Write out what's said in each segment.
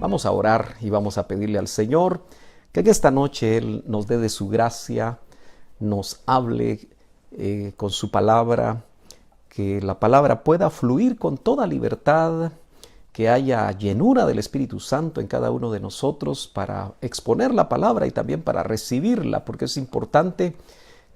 Vamos a orar y vamos a pedirle al Señor que en esta noche Él nos dé de su gracia, nos hable con su palabra, que la palabra pueda fluir con toda libertad, que haya llenura del Espíritu Santo en cada uno de nosotros para exponer la palabra y también para recibirla, porque es importante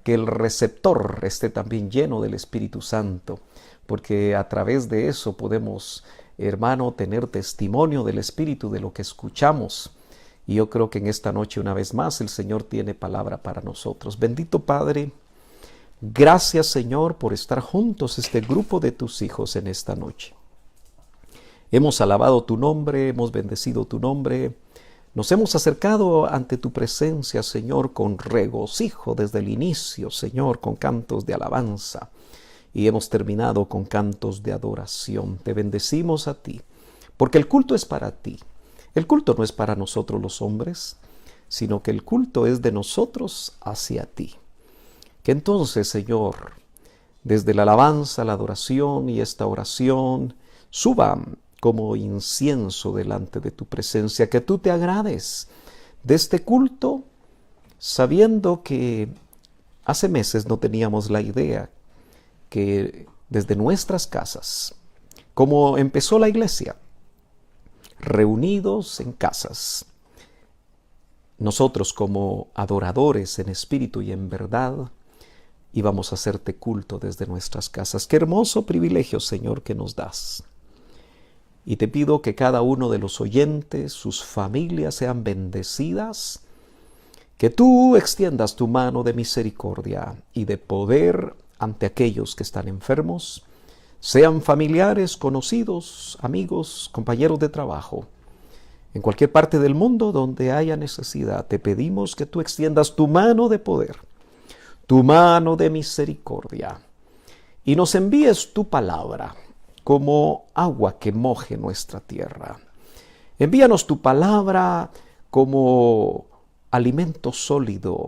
que el receptor esté también lleno del Espíritu Santo, porque a través de eso podemos, hermano, tener testimonio del Espíritu de lo que escuchamos. Y yo creo que en esta noche, una vez más, el Señor tiene palabra para nosotros. Bendito Padre, gracias, Señor, por estar juntos este grupo de tus hijos en esta noche. Hemos alabado tu nombre, hemos bendecido tu nombre, nos hemos acercado ante tu presencia, Señor, con regocijo desde el inicio, Señor, con cantos de alabanza. Y hemos terminado con cantos de adoración. Te bendecimos a ti, porque el culto es para ti. El culto no es para nosotros los hombres, sino que el culto es de nosotros hacia ti. Que entonces, Señor, desde la alabanza, la adoración y esta oración, suban como incienso delante de tu presencia, que tú te agrades de este culto, sabiendo que hace meses no teníamos la idea que desde nuestras casas, como empezó la iglesia, reunidos en casas, nosotros como adoradores en espíritu y en verdad, íbamos a hacerte culto desde nuestras casas. Qué hermoso privilegio, Señor, que nos das. Y te pido que cada uno de los oyentes, sus familias sean bendecidas, que tú extiendas tu mano de misericordia y de poder ante aquellos que están enfermos, sean familiares, conocidos, amigos, compañeros de trabajo. En cualquier parte del mundo donde haya necesidad, te pedimos que tú extiendas tu mano de poder, tu mano de misericordia, y nos envíes tu palabra como agua que moje nuestra tierra. Envíanos tu palabra como alimento sólido.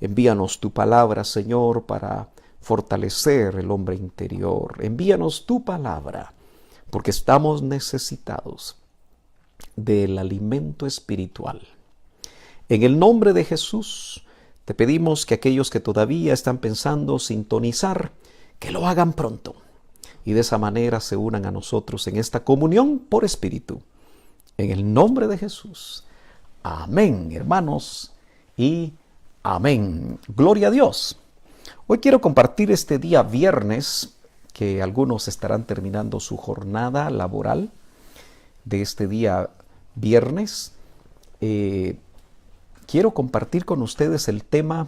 Envíanos tu palabra, Señor, para fortalecer el hombre interior. Envíanos tu palabra, porque estamos necesitados del alimento espiritual. En el nombre de Jesús, te pedimos que aquellos que todavía están pensando sintonizar, que lo hagan pronto. Y de esa manera se unan a nosotros en esta comunión por espíritu. En el nombre de Jesús. Amén, hermanos, y amén. Gloria a Dios. Hoy quiero compartir este día viernes, que algunos estarán terminando su jornada laboral de este día viernes. Quiero compartir con ustedes el tema,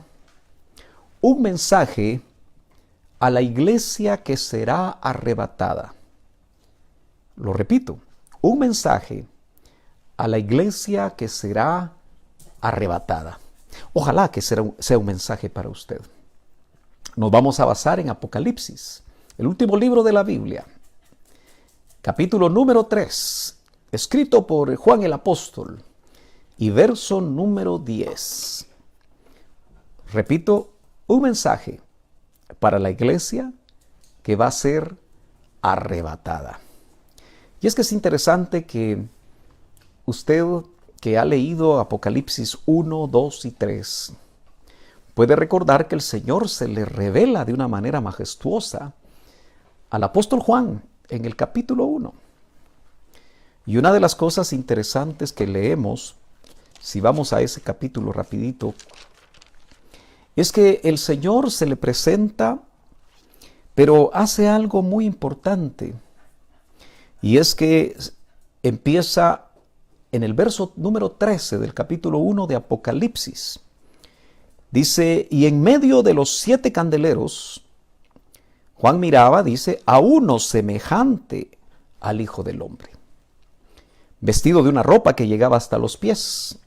un mensaje a la iglesia que será arrebatada. Lo repito, un mensaje a la iglesia que será arrebatada. Ojalá que sea un mensaje para usted. Nos vamos a basar en Apocalipsis, el último libro de la Biblia, capítulo número 3, escrito por Juan el Apóstol, y verso número 10. Repito, un mensaje para la iglesia que va a ser arrebatada. Y es que es interesante que usted, que ha leído Apocalipsis 1, 2 y 3, puede recordar que el Señor se le revela de una manera majestuosa al apóstol Juan en el capítulo 1. Y una de las cosas interesantes que leemos, si vamos a ese capítulo rapidito, es que el Señor se le presenta, pero hace algo muy importante. Y es que empieza en el verso número 13 del capítulo 1 de Apocalipsis. Dice, y en medio de los 7 candeleros, Juan miraba, dice, a uno semejante al Hijo del Hombre, vestido de una ropa que llegaba hasta los pies.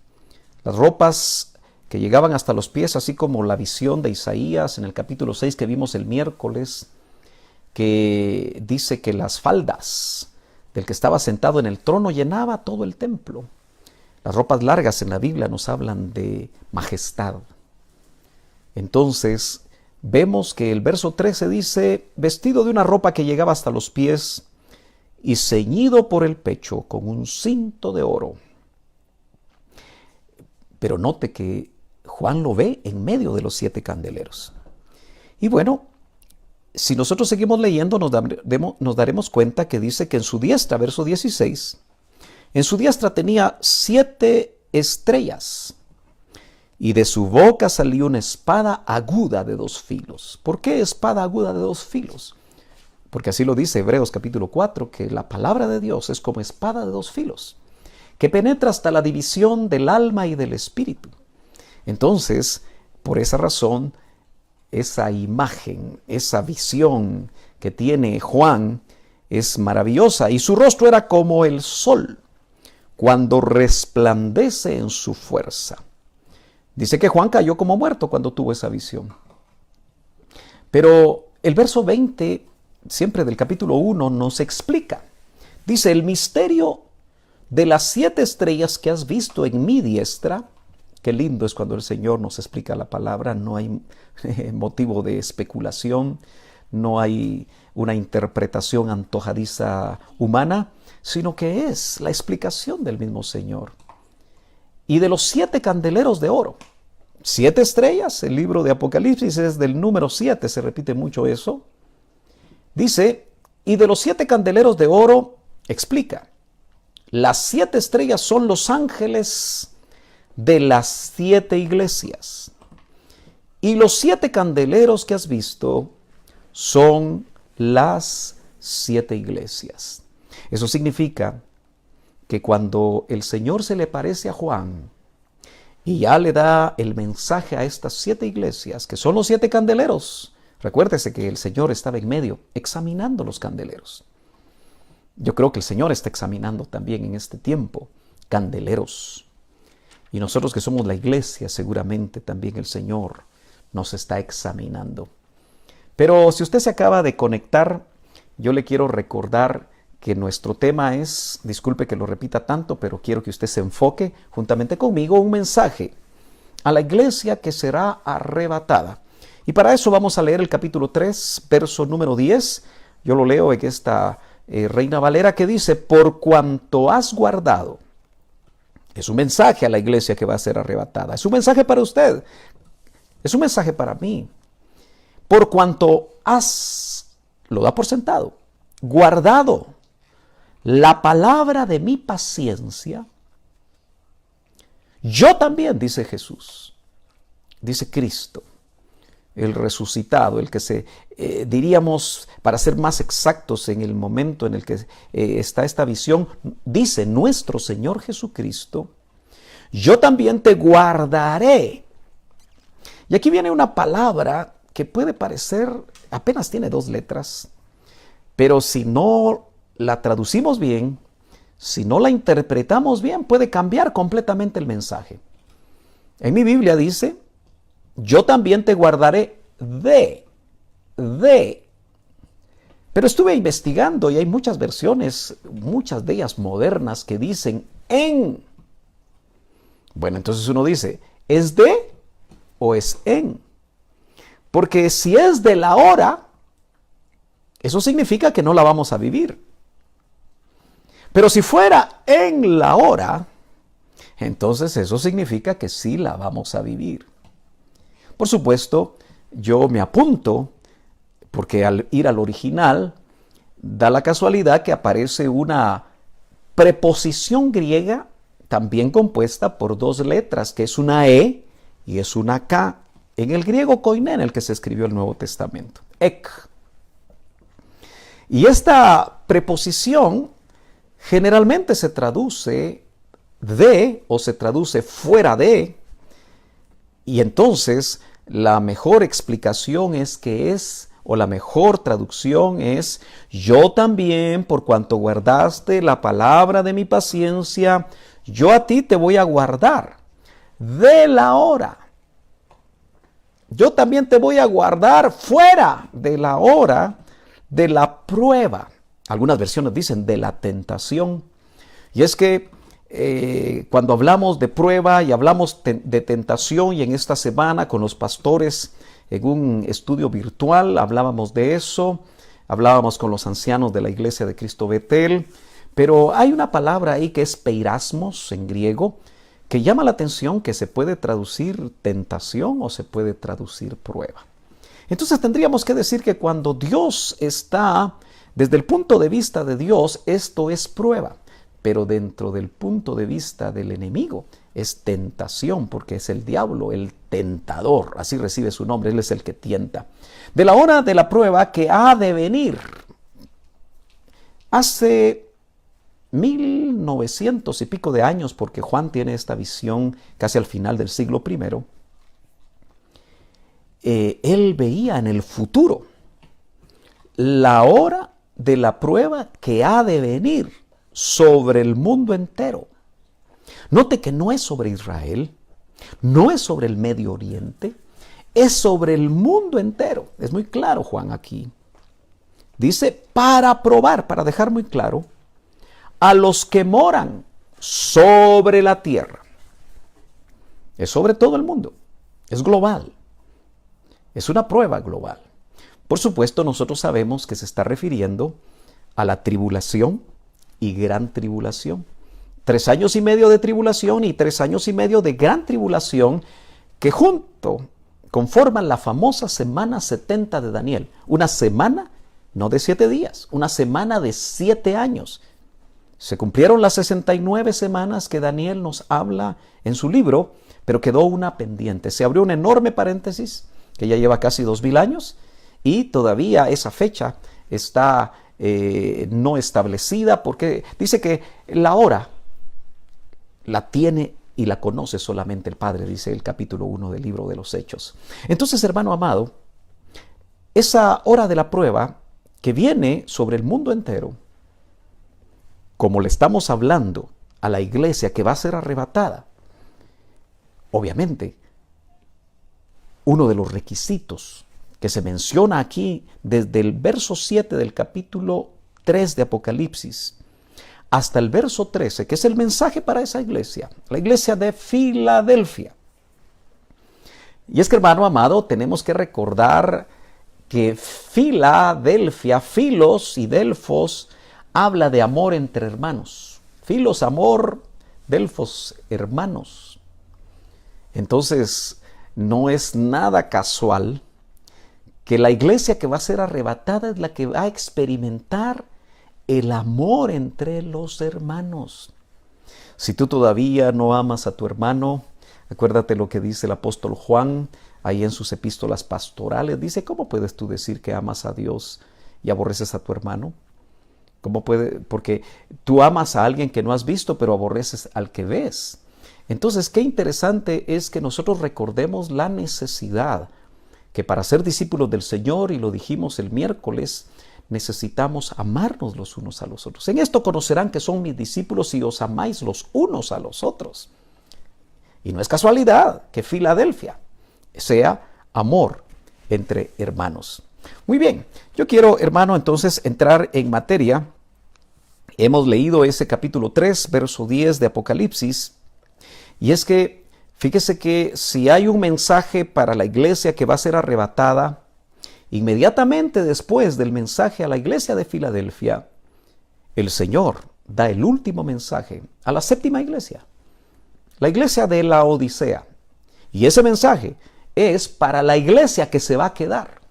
Las ropas que llegaban hasta los pies, así como la visión de Isaías en el capítulo 6 que vimos el miércoles, que dice que las faldas del que estaba sentado en el trono llenaba todo el templo. Las ropas largas en la Biblia nos hablan de majestad. Entonces, vemos que el verso 13 dice, vestido de una ropa que llegaba hasta los pies y ceñido por el pecho con un cinto de oro. Pero note que Juan lo ve en medio de los 7 candeleros. Y bueno, si nosotros seguimos leyendo, nos daremos cuenta que dice que en su diestra, verso 16, en su diestra tenía 7 estrellas, y de su boca salió una espada aguda de 2 filos. ¿Por qué espada aguda de 2 filos? Porque así lo dice Hebreos capítulo 4, que la palabra de Dios es como espada de 2 filos, que penetra hasta la división del alma y del espíritu. Entonces, por esa razón, esa imagen, esa visión que tiene Juan es maravillosa. Y su rostro era como el sol cuando resplandece en su fuerza. Dice que Juan cayó como muerto cuando tuvo esa visión. Pero el verso 20, siempre del capítulo 1, nos explica. Dice, el misterio de las 7 estrellas que has visto en mi diestra. Qué lindo es cuando el Señor nos explica la palabra. No hay motivo de especulación, no hay una interpretación antojadiza humana, sino que es la explicación del mismo Señor. Y de los 7 candeleros de oro, 7 estrellas, el libro de Apocalipsis es del número 7, se repite mucho eso. Dice, y de los 7 candeleros de oro, explica, las 7 estrellas son los ángeles de las 7 iglesias. Y los 7 candeleros que has visto son las 7 iglesias. Eso significa que cuando el Señor se le aparece a Juan y ya le da el mensaje a estas 7 iglesias, que son los 7 candeleros, recuérdese que el Señor estaba en medio examinando los candeleros. Yo creo que el Señor está examinando también en este tiempo candeleros. Y nosotros que somos la iglesia, seguramente también el Señor nos está examinando. Pero si usted se acaba de conectar, yo le quiero recordar que nuestro tema es, disculpe que lo repita tanto, pero quiero que usted se enfoque juntamente conmigo, un mensaje a la iglesia que será arrebatada. Y para eso vamos a leer el capítulo 3, verso número 10. Yo lo leo en esta Reina Valera que dice, por cuanto has guardado. Es un mensaje a la iglesia que va a ser arrebatada. Es un mensaje para usted. Es un mensaje para mí. Por cuanto has, lo da por sentado, guardado la palabra de mi paciencia, yo también, dice Jesús, dice Cristo, el resucitado, el que diríamos, para ser más exactos en el momento en el que está esta visión, dice nuestro Señor Jesucristo, yo también te guardaré. Y aquí viene una palabra que puede parecer, apenas tiene 2 letras, pero si no la traducimos bien, si no la interpretamos bien, puede cambiar completamente el mensaje. En mi Biblia dice, yo también te guardaré de. Pero estuve investigando y hay muchas versiones, muchas de ellas modernas, que dicen en. Bueno, entonces uno dice, ¿es de o es en? Porque si es de la hora, eso significa que no la vamos a vivir. Pero si fuera en la hora, entonces eso significa que sí la vamos a vivir. Por supuesto, yo me apunto, porque al ir al original, da la casualidad que aparece una preposición griega también compuesta por 2 letras, que es una E y es una K, en el griego koiné, en el que se escribió el Nuevo Testamento, ek. Y esta preposición generalmente se traduce de o se traduce fuera de, y entonces la mejor explicación es que es, o la mejor traducción es, yo también, por cuanto guardaste la palabra de mi paciencia, yo a ti te voy a guardar de la hora. Yo también te voy a guardar fuera de la hora de la prueba. Algunas versiones dicen de la tentación. Y es que cuando hablamos de prueba y hablamos de tentación, y en esta semana con los pastores en un estudio virtual hablábamos de eso, hablábamos con los ancianos de la iglesia de Cristo Betel, pero hay una palabra ahí que es peirasmos en griego, que llama la atención, que se puede traducir tentación o se puede traducir prueba. Entonces tendríamos que decir que cuando Dios está, desde el punto de vista de Dios, esto es prueba, pero dentro del punto de vista del enemigo es tentación, porque es el diablo, el tentador, así recibe su nombre, él es el que tienta. De la hora de la prueba que ha de venir, hace 1900 y pico de años, porque Juan tiene esta visión casi al final del siglo I, él veía en el futuro la hora de la prueba que ha de venir sobre el mundo entero. Note que no es sobre Israel, no es sobre el Medio Oriente, es sobre el mundo entero. Es muy claro Juan aquí. Dice, para probar, para dejar muy claro, a los que moran sobre la tierra. Es sobre todo el mundo, es global, es una prueba global. Por supuesto, nosotros sabemos que se está refiriendo a la tribulación y gran tribulación. 3 años y medio de tribulación y 3 años y medio de gran tribulación que junto conforman la famosa semana 70 de Daniel. Una semana no de 7 días, una semana de 7 años. Se cumplieron las 69 semanas que Daniel nos habla en su libro, pero quedó una pendiente. Se abrió un enorme paréntesis que ya lleva casi 2000 años y todavía esa fecha está no establecida, porque dice que la hora la tiene y la conoce solamente el Padre, dice el capítulo 1 del libro de los Hechos. Entonces, hermano amado, esa hora de la prueba que viene sobre el mundo entero, como le estamos hablando a la iglesia que va a ser arrebatada, obviamente, uno de los requisitos que se menciona aquí desde el verso 7 del capítulo 3 de Apocalipsis hasta el verso 13, que es el mensaje para esa iglesia, la iglesia de Filadelfia. Y es que, hermano amado, tenemos que recordar que Filadelfia, Filos y Delfos, habla de amor entre hermanos. Filos, amor, Delfos, hermanos. Entonces, no es nada casual que la iglesia que va a ser arrebatada es la que va a experimentar el amor entre los hermanos. Si tú todavía no amas a tu hermano, acuérdate lo que dice el apóstol Juan ahí en sus epístolas pastorales. Dice, ¿cómo puedes tú decir que amas a Dios y aborreces a tu hermano? ¿Cómo puede? Porque tú amas a alguien que no has visto, pero aborreces al que ves. Entonces, qué interesante es que nosotros recordemos la necesidad que para ser discípulos del Señor, y lo dijimos el miércoles, necesitamos amarnos los unos a los otros. En esto conocerán que son mis discípulos si os amáis los unos a los otros. Y no es casualidad que Filadelfia sea amor entre hermanos. Muy bien, yo quiero, hermano, entonces entrar en materia. Hemos leído ese capítulo 3, verso 10 de Apocalipsis, y es que, fíjese que si hay un mensaje para la iglesia que va a ser arrebatada, inmediatamente después del mensaje a la iglesia de Filadelfia, el Señor da el último mensaje a la séptima iglesia, la iglesia de la Odisea. Y ese mensaje es para la iglesia que se va a quedar.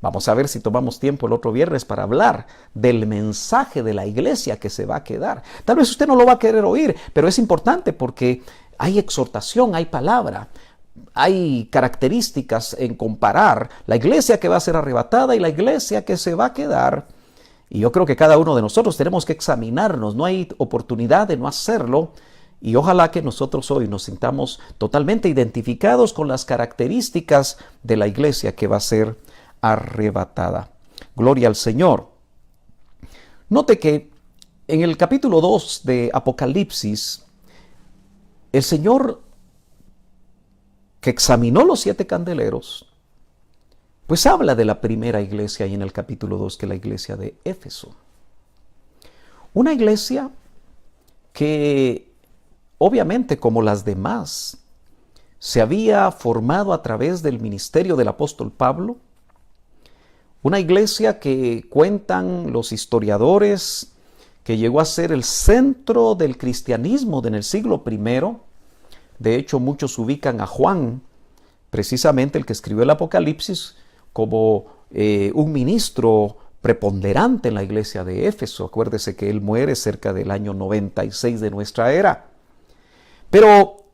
Vamos a ver si tomamos tiempo el otro viernes para hablar del mensaje de la iglesia que se va a quedar. Tal vez usted no lo va a querer oír, pero es importante porque hay exhortación, hay palabra, hay características en comparar la iglesia que va a ser arrebatada y la iglesia que se va a quedar. Y yo creo que cada uno de nosotros tenemos que examinarnos. No hay oportunidad de no hacerlo. Y ojalá que nosotros hoy nos sintamos totalmente identificados con las características de la iglesia que va a ser arrebatada. Gloria al Señor. Note que en el capítulo 2 de Apocalipsis, el Señor, que examinó los 7 candeleros, pues habla de la primera iglesia ahí en el capítulo 2, que es la iglesia de Éfeso. Una iglesia que obviamente, como las demás, se había formado a través del ministerio del apóstol Pablo. Una iglesia que cuentan los historiadores que llegó a ser el centro del cristianismo en el siglo I. De hecho, muchos ubican a Juan, precisamente el que escribió el Apocalipsis, como un ministro preponderante en la iglesia de Éfeso. Acuérdese que él muere cerca del año 96 de nuestra era. Pero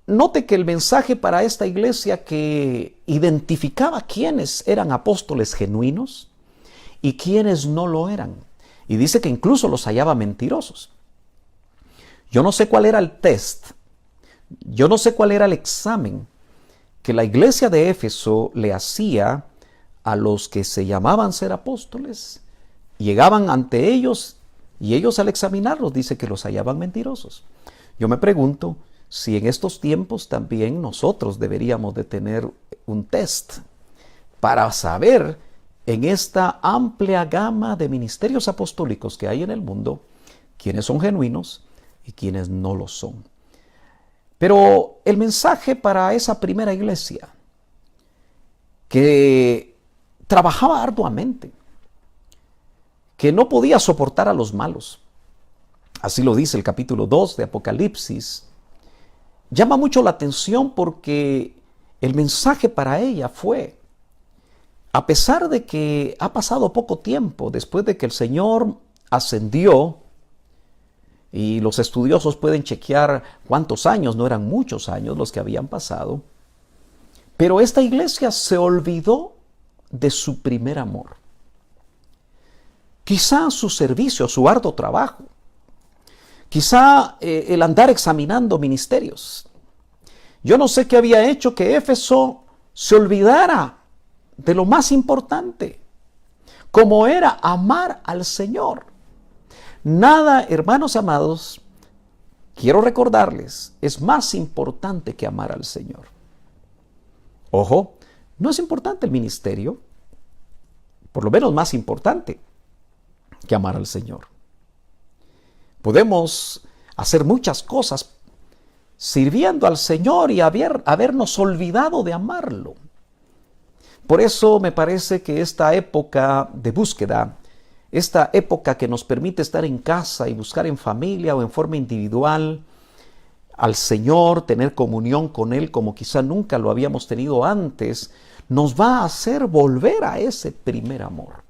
note que el mensaje para esta iglesia que identificaba quiénes eran apóstoles genuinos y quiénes no lo eran. Y dice que incluso los hallaba mentirosos. Yo no sé cuál era el test, yo no sé cuál era el examen que la iglesia de Éfeso le hacía a los que se llamaban ser apóstoles. Llegaban ante ellos y ellos al examinarlos dice que los hallaban mentirosos. Yo me pregunto si en estos tiempos también nosotros deberíamos de tener un test para saber en esta amplia gama de ministerios apostólicos que hay en el mundo, quiénes son genuinos y quiénes no lo son. Pero el mensaje para esa primera iglesia, que trabajaba arduamente, que no podía soportar a los malos, así lo dice el capítulo 2 de Apocalipsis, llama mucho la atención porque el mensaje para ella fue: a pesar de que ha pasado poco tiempo después de que el Señor ascendió, y los estudiosos pueden chequear cuántos años, no eran muchos años los que habían pasado, pero esta iglesia se olvidó de su primer amor. Quizá su servicio, su arduo trabajo, quizá el andar examinando ministerios. Yo no sé qué había hecho que Éfeso se olvidara de lo más importante, como era amar al Señor. Nada, hermanos amados, quiero recordarles, es más importante que amar al Señor. Ojo, no es importante el ministerio, por lo menos más importante que amar al Señor. Podemos hacer muchas cosas sirviendo al Señor y habernos olvidado de amarlo. Por eso me parece que esta época de búsqueda, esta época que nos permite estar en casa y buscar en familia o en forma individual al Señor, tener comunión con Él como quizá nunca lo habíamos tenido antes, nos va a hacer volver a ese primer amor.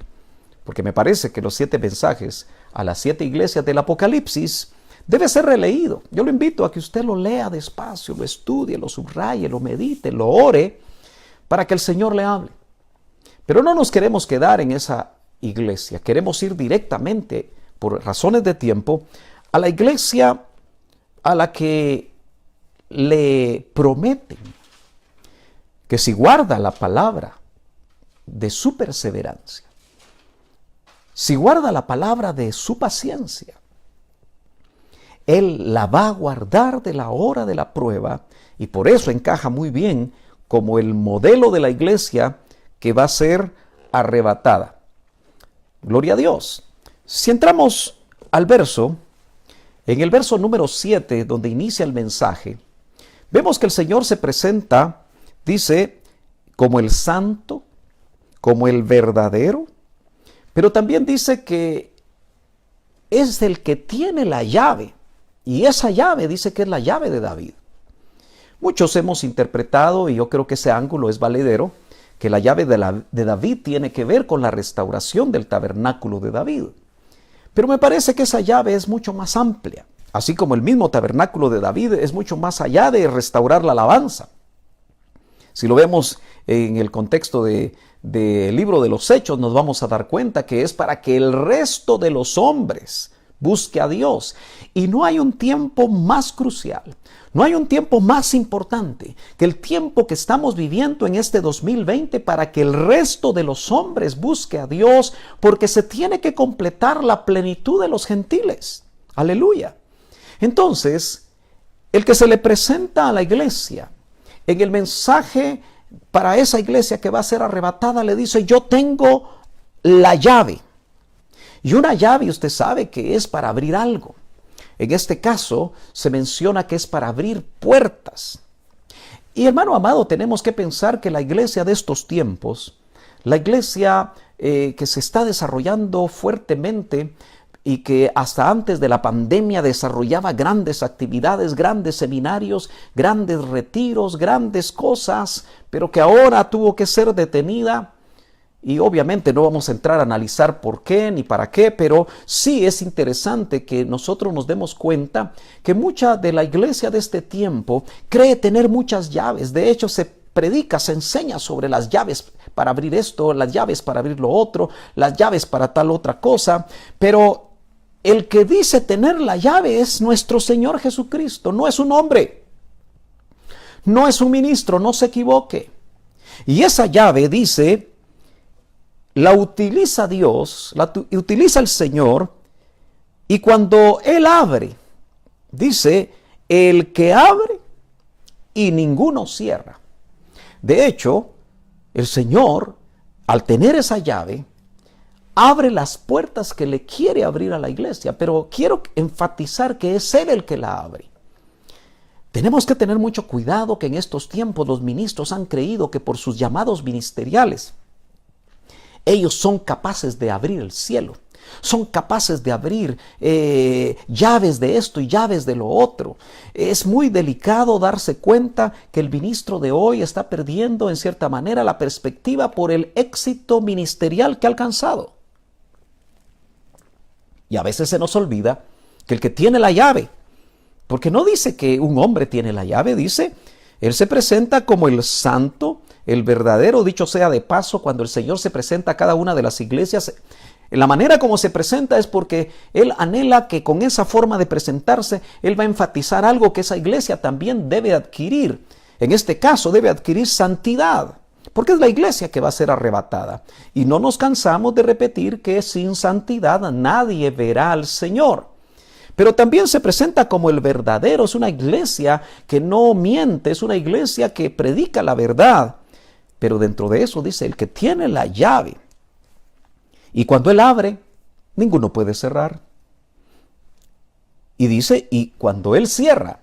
Porque me parece que los 7 mensajes a las 7 iglesias del Apocalipsis debe ser releído. Yo lo invito a que usted lo lea despacio, lo estudie, lo subraye, lo medite, lo ore, para que el Señor le hable. Pero no nos queremos quedar en esa iglesia. Queremos ir directamente, por razones de tiempo, a la iglesia a la que le prometen que si guarda la palabra de su perseverancia, si guarda la palabra de su paciencia, Él la va a guardar de la hora de la prueba, y por eso encaja muy bien como el modelo de la iglesia que va a ser arrebatada. Gloria a Dios. Si entramos al verso, en el verso número 7, donde inicia el mensaje, vemos que el Señor se presenta, dice, como el santo, como el verdadero, pero también dice que es el que tiene la llave, y esa llave dice que es la llave de David. Muchos hemos interpretado, y yo creo que ese ángulo es valedero, que la llave de David tiene que ver con la restauración del tabernáculo de David. Pero me parece que esa llave es mucho más amplia, así como el mismo tabernáculo de David es mucho más allá de restaurar la alabanza. Si lo vemos en el contexto del libro de los Hechos, nos vamos a dar cuenta que es para que el resto de los hombres busque a Dios. Y no hay un tiempo más crucial, no hay un tiempo más importante que el tiempo que estamos viviendo en este 2020 para que el resto de los hombres busque a Dios, porque se tiene que completar la plenitud de los gentiles. Aleluya. Entonces, el que se le presenta a la iglesia en el mensaje para esa iglesia que va a ser arrebatada, le dice: yo tengo la llave. Y una llave, usted sabe que es para abrir algo. En este caso se menciona que es para abrir puertas. Y hermano amado, tenemos que pensar que la iglesia de estos tiempos, la iglesia que se está desarrollando fuertemente y que hasta antes de la pandemia desarrollaba grandes actividades, grandes seminarios, grandes retiros, grandes cosas, pero que ahora tuvo que ser detenida. Y obviamente no vamos a entrar a analizar por qué ni para qué, pero sí es interesante que nosotros nos demos cuenta que mucha de la iglesia de este tiempo cree tener muchas llaves. De hecho, se predica, se enseña sobre las llaves para abrir esto, las llaves para abrir lo otro, las llaves para tal otra cosa, pero el que dice tener la llave es nuestro Señor Jesucristo, no es un hombre, no es un ministro, no se equivoque. Y esa llave dice, la utiliza Dios, la utiliza el Señor, y cuando Él abre, dice, el que abre y ninguno cierra. De hecho, el Señor, al tener esa llave, abre las puertas que le quiere abrir a la iglesia, pero quiero enfatizar que es Él el que la abre. Tenemos que tener mucho cuidado que en estos tiempos los ministros han creído que por sus llamados ministeriales, ellos son capaces de abrir el cielo, son capaces de abrir llaves de esto y llaves de lo otro. Es muy delicado darse cuenta que el ministro de hoy está perdiendo en cierta manera la perspectiva por el éxito ministerial que ha alcanzado. Y a veces se nos olvida que el que tiene la llave, porque no dice que un hombre tiene la llave, dice, él se presenta como el santo, el verdadero, dicho sea de paso, cuando el Señor se presenta a cada una de las iglesias, la manera como se presenta es porque Él anhela que con esa forma de presentarse, Él va a enfatizar algo que esa iglesia también debe adquirir. En este caso debe adquirir santidad, porque es la iglesia que va a ser arrebatada. Y no nos cansamos de repetir que sin santidad nadie verá al Señor. Pero también se presenta como el verdadero, es una iglesia que no miente, es una iglesia que predica la verdad. Pero dentro de eso dice, el que tiene la llave. Y cuando Él abre, ninguno puede cerrar. Y dice, y cuando Él cierra,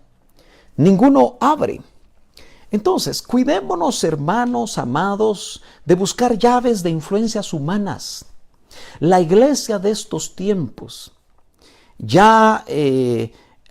ninguno abre. Entonces, cuidémonos, hermanos amados, de buscar llaves de influencias humanas. La iglesia de estos tiempos ya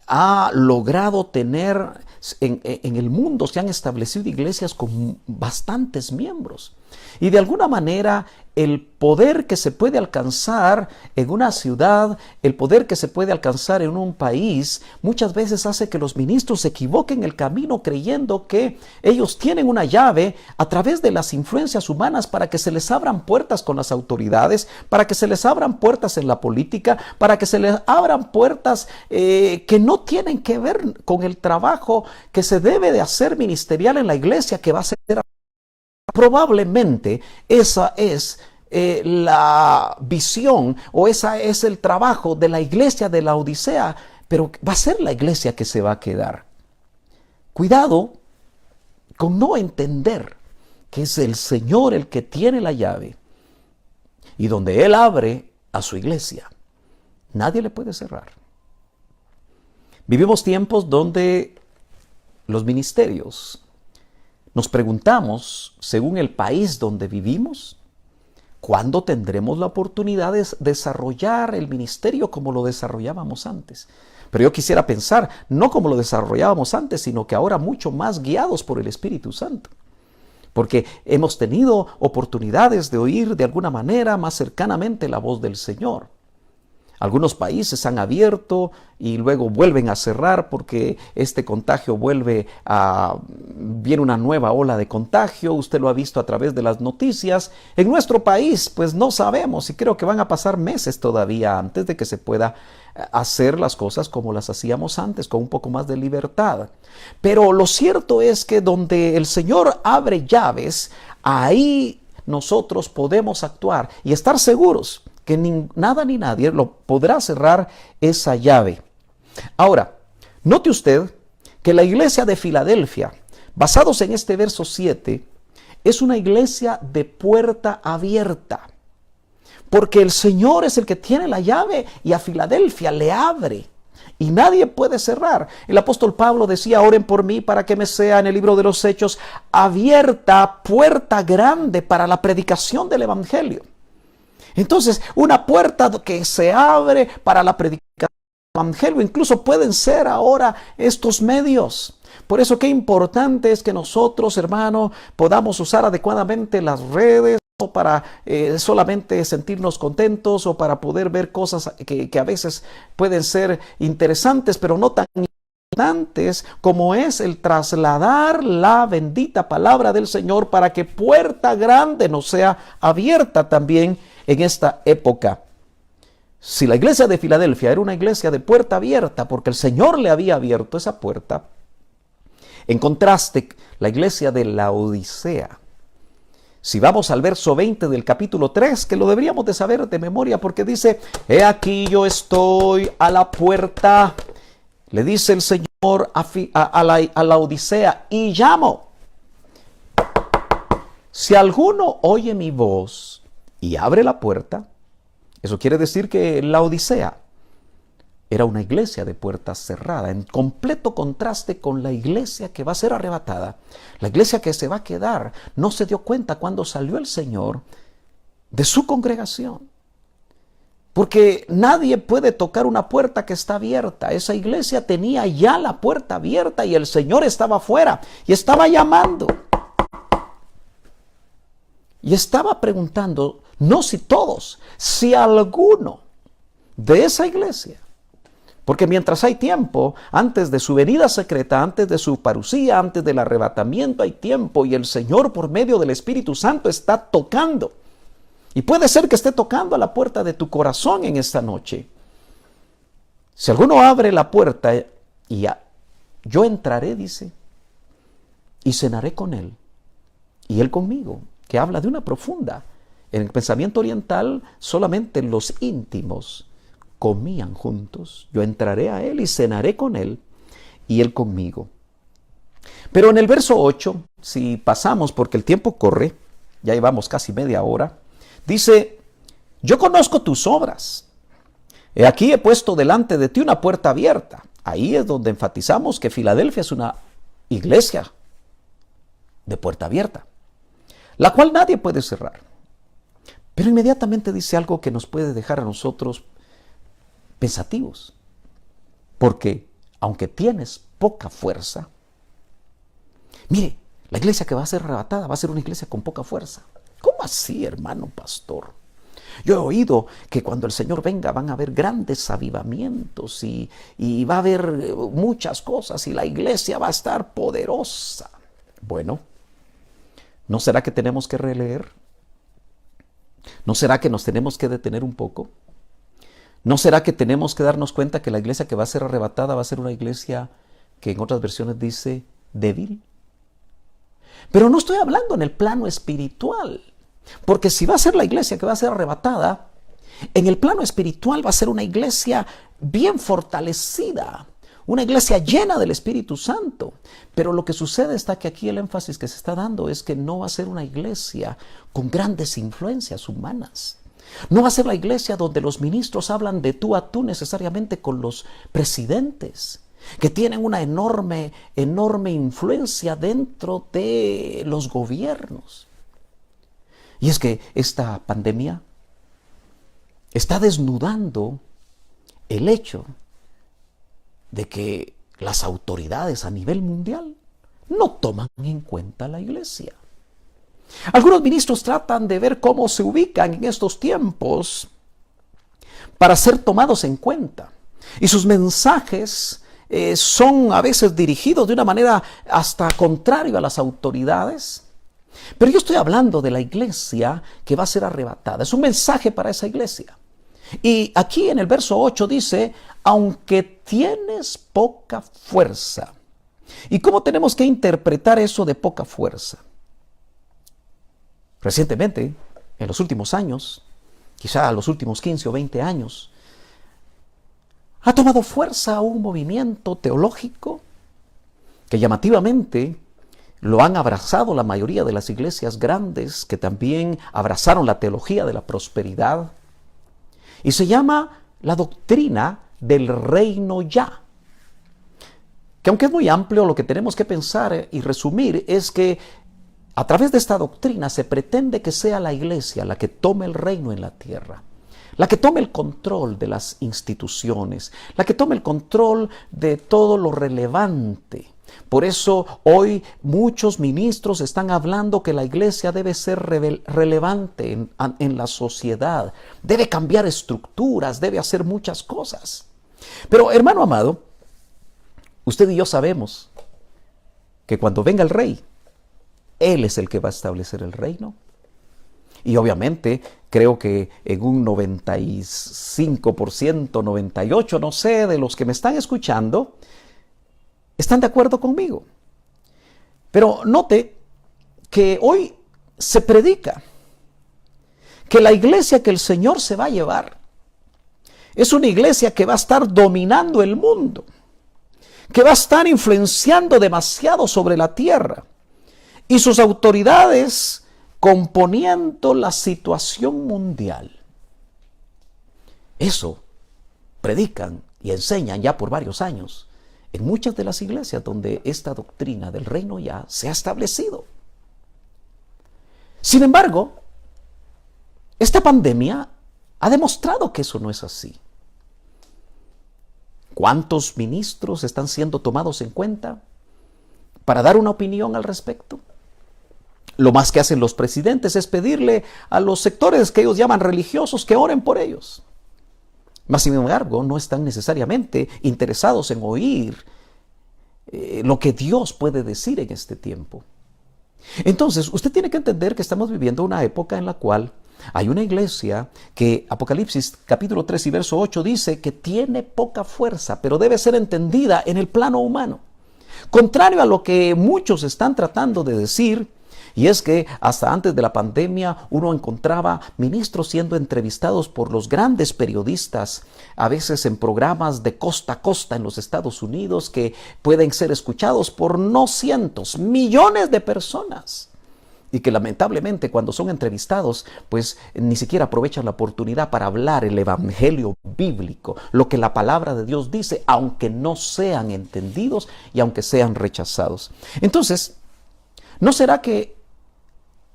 ha logrado tener, en el mundo se han establecido iglesias con bastantes miembros. Y de alguna manera el poder que se puede alcanzar en una ciudad, el poder que se puede alcanzar en un país, muchas veces hace que los ministros se equivoquen el camino creyendo que ellos tienen una llave a través de las influencias humanas para que se les abran puertas con las autoridades, para que se les abran puertas en la política, para que se les abran puertas que no tienen que ver con el trabajo que se debe de hacer ministerial en la iglesia, que va a ser. Probablemente esa es la visión o esa es el trabajo de la iglesia de la Odisea, pero va a ser la iglesia que se va a quedar. Cuidado con no entender que es el Señor el que tiene la llave y donde Él abre a su iglesia, nadie le puede cerrar. Vivimos tiempos donde los ministerios, nos preguntamos, según el país donde vivimos, ¿cuándo tendremos la oportunidad de desarrollar el ministerio como lo desarrollábamos antes? Pero yo quisiera pensar, no como lo desarrollábamos antes, sino que ahora mucho más guiados por el Espíritu Santo. Porque hemos tenido oportunidades de oír de alguna manera más cercanamente la voz del Señor. Algunos países han abierto y luego vuelven a cerrar porque este contagio viene una nueva ola de contagio. Usted lo ha visto a través de las noticias. En nuestro país, pues no sabemos y creo que van a pasar meses todavía antes de que se pueda hacer las cosas como las hacíamos antes, con un poco más de libertad. Pero lo cierto es que donde el Señor abre llaves, ahí nosotros podemos actuar y estar seguros que nada ni nadie lo podrá cerrar esa llave. Ahora, note usted que la iglesia de Filadelfia, basados en este verso 7, es una iglesia de puerta abierta. Porque el Señor es el que tiene la llave y a Filadelfia le abre. Y nadie puede cerrar. El apóstol Pablo decía, oren por mí para que me sea en el libro de los Hechos abierta puerta grande para la predicación del evangelio. Entonces, una puerta que se abre para la predicación del evangelio, incluso pueden ser ahora estos medios. Por eso qué importante es que nosotros, hermano, podamos usar adecuadamente las redes, no para solamente sentirnos contentos o para poder ver cosas que a veces pueden ser interesantes, pero no tan importantes como es el trasladar la bendita palabra del Señor para que puerta grande nos sea abierta también en esta época. Si la iglesia de Filadelfia era una iglesia de puerta abierta porque el Señor le había abierto esa puerta, en contraste, la iglesia de Laodicea, si vamos al verso 20 del capítulo 3, que lo deberíamos de saber de memoria porque dice, he aquí yo estoy a la puerta, le dice el Señor a Laodicea, y llamo. Si alguno oye mi voz y abre la puerta, eso quiere decir que Laodicea era una iglesia de puertas cerradas, en completo contraste con la iglesia que va a ser arrebatada. La iglesia que se va a quedar no se dio cuenta cuando salió el Señor de su congregación. Porque nadie puede tocar una puerta que está abierta. Esa iglesia tenía ya la puerta abierta y el Señor estaba afuera y estaba llamando. Y estaba preguntando, no si todos, si alguno de esa iglesia. Porque mientras hay tiempo, antes de su venida secreta, antes de su parucía, antes del arrebatamiento hay tiempo y el Señor por medio del Espíritu Santo está tocando. Y puede ser que esté tocando a la puerta de tu corazón en esta noche. Si alguno abre la puerta y yo entraré, dice, y cenaré con él y él conmigo, que habla de una profunda. En el pensamiento oriental solamente los íntimos comían juntos. Yo entraré a él y cenaré con él y él conmigo. Pero en el verso 8, si pasamos porque el tiempo corre, ya llevamos casi media hora, dice, yo conozco tus obras. He aquí he puesto delante de ti una puerta abierta. Ahí es donde enfatizamos que Filadelfia es una iglesia de puerta abierta, la cual nadie puede cerrar. Pero inmediatamente dice algo que nos puede dejar a nosotros pensativos, porque aunque tienes poca fuerza, mire, la iglesia que va a ser arrebatada va a ser una iglesia con poca fuerza. ¿Cómo así, hermano pastor? Yo he oído que cuando el Señor venga van a haber grandes avivamientos y va a haber muchas cosas y la iglesia va a estar poderosa. Bueno, ¿no será que tenemos que releer? ¿No será que nos tenemos que detener un poco? ¿No será que tenemos que darnos cuenta que la iglesia que va a ser arrebatada va a ser una iglesia que en otras versiones dice débil? Pero no estoy hablando en el plano espiritual, porque si va a ser la iglesia que va a ser arrebatada, en el plano espiritual va a ser una iglesia bien fortalecida, una iglesia llena del Espíritu Santo. Pero lo que sucede está que aquí el énfasis que se está dando es que no va a ser una iglesia con grandes influencias humanas. No va a ser la iglesia donde los ministros hablan de tú a tú necesariamente con los presidentes, que tienen una enorme influencia dentro de los gobiernos. Y es que esta pandemia está desnudando el hecho de que las autoridades a nivel mundial no toman en cuenta a la iglesia. Algunos ministros tratan de ver cómo se ubican en estos tiempos para ser tomados en cuenta. Y sus mensajes son a veces dirigidos de una manera hasta contrario a las autoridades. Pero yo estoy hablando de la iglesia que va a ser arrebatada. Es un mensaje para esa iglesia. Y aquí en el verso 8 dice, aunque tienes poca fuerza. ¿Y cómo tenemos que interpretar eso de poca fuerza? Recientemente, en los últimos años, quizá los últimos 15 o 20 años, ha tomado fuerza un movimiento teológico que llamativamente lo han abrazado la mayoría de las iglesias grandes, que también abrazaron la teología de la prosperidad, y se llama la doctrina del reino ya. Que aunque es muy amplio, lo que tenemos que pensar y resumir es que a través de esta doctrina se pretende que sea la iglesia la que tome el reino en la tierra, la que tome el control de las instituciones, la que tome el control de todo lo relevante. Por eso hoy muchos ministros están hablando que la iglesia debe ser relevante en la sociedad, debe cambiar estructuras, debe hacer muchas cosas. Pero hermano amado, usted y yo sabemos que cuando venga el rey, Él es el que va a establecer el reino. Y obviamente creo que en un 95%, 98%, no sé, de los que me están escuchando, están de acuerdo conmigo. Pero note que hoy se predica que la iglesia que el Señor se va a llevar es una iglesia que va a estar dominando el mundo, que va a estar influenciando demasiado sobre la tierra y sus autoridades componiendo la situación mundial. Eso predican y enseñan ya por varios años en muchas de las iglesias donde esta doctrina del reino ya se ha establecido. Sin embargo, esta pandemia ha demostrado que eso no es así. ¿Cuántos ministros están siendo tomados en cuenta para dar una opinión al respecto? Lo más que hacen los presidentes es pedirle a los sectores que ellos llaman religiosos que oren por ellos. Mas, sin embargo, no están necesariamente interesados en oír lo que Dios puede decir en este tiempo. Entonces, usted tiene que entender que estamos viviendo una época en la cual hay una iglesia que Apocalipsis capítulo 3 y verso 8 dice que tiene poca fuerza, pero debe ser entendida en el plano humano. Contrario a lo que muchos están tratando de decir, y es que hasta antes de la pandemia uno encontraba ministros siendo entrevistados por los grandes periodistas, a veces en programas de costa a costa en los Estados Unidos que pueden ser escuchados por no cientos, millones de personas. Y que lamentablemente cuando son entrevistados, pues ni siquiera aprovechan la oportunidad para hablar el evangelio bíblico, lo que la palabra de Dios dice, aunque no sean entendidos y aunque sean rechazados. Entonces, ¿no será que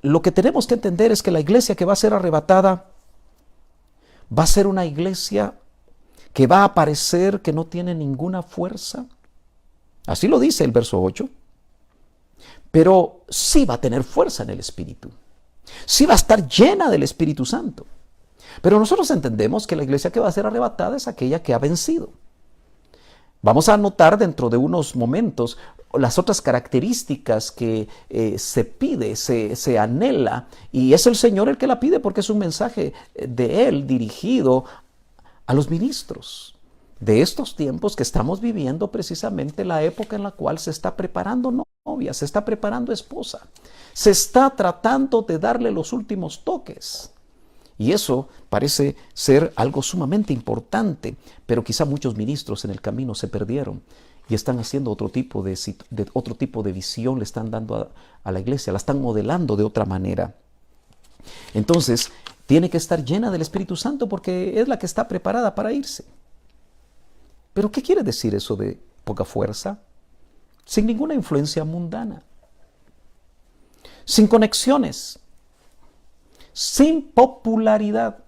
lo que tenemos que entender es que la iglesia que va a ser arrebatada va a ser una iglesia que va a parecer que no tiene ninguna fuerza? Así lo dice el verso 8. Pero sí va a tener fuerza en el Espíritu. Sí va a estar llena del Espíritu Santo. Pero nosotros entendemos que la iglesia que va a ser arrebatada es aquella que ha vencido. Vamos a notar dentro de unos momentos las otras características que se pide, se anhela, y es el Señor el que la pide porque es un mensaje de Él dirigido a los ministros de estos tiempos que estamos viviendo, precisamente la época en la cual se está preparando novia, se está preparando esposa, se está tratando de darle los últimos toques. Y eso parece ser algo sumamente importante, pero quizá muchos ministros en el camino se perdieron y están haciendo otro tipo de visión, le están dando a la iglesia, la están modelando de otra manera. Entonces, tiene que estar llena del Espíritu Santo porque es la que está preparada para irse. ¿Pero qué quiere decir eso de poca fuerza? Sin ninguna influencia mundana, sin conexiones, sin popularidad,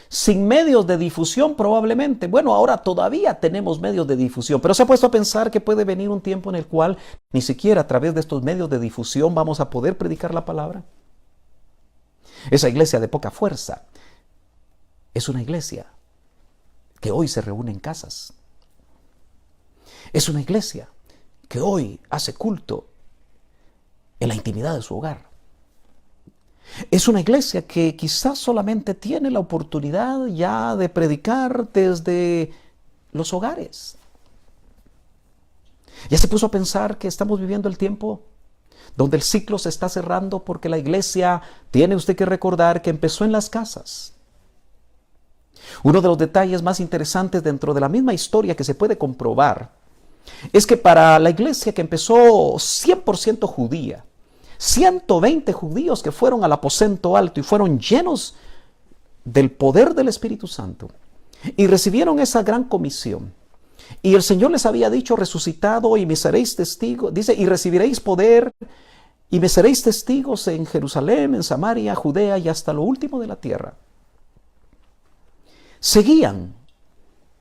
sin medios de difusión probablemente. Bueno, ahora todavía tenemos medios de difusión, pero se ha puesto a pensar que puede venir un tiempo en el cual ni siquiera a través de estos medios de difusión vamos a poder predicar la palabra. Esa iglesia de poca fuerza es una iglesia que hoy se reúne en casas. Es una iglesia que hoy hace culto en la intimidad de su hogar. Es una iglesia que quizás solamente tiene la oportunidad ya de predicar desde los hogares. Ya se puso a pensar que estamos viviendo el tiempo donde el ciclo se está cerrando porque la iglesia, tiene usted que recordar que empezó en las casas. Uno de los detalles más interesantes dentro de la misma historia que se puede comprobar es que para la iglesia que empezó 100% judía, 120 judíos que fueron al aposento alto y fueron llenos del poder del Espíritu Santo y recibieron esa gran comisión. Y el Señor les había dicho, resucitado y me seréis testigos, dice, y recibiréis poder y me seréis testigos en Jerusalén, en Samaria, Judea y hasta lo último de la tierra. Seguían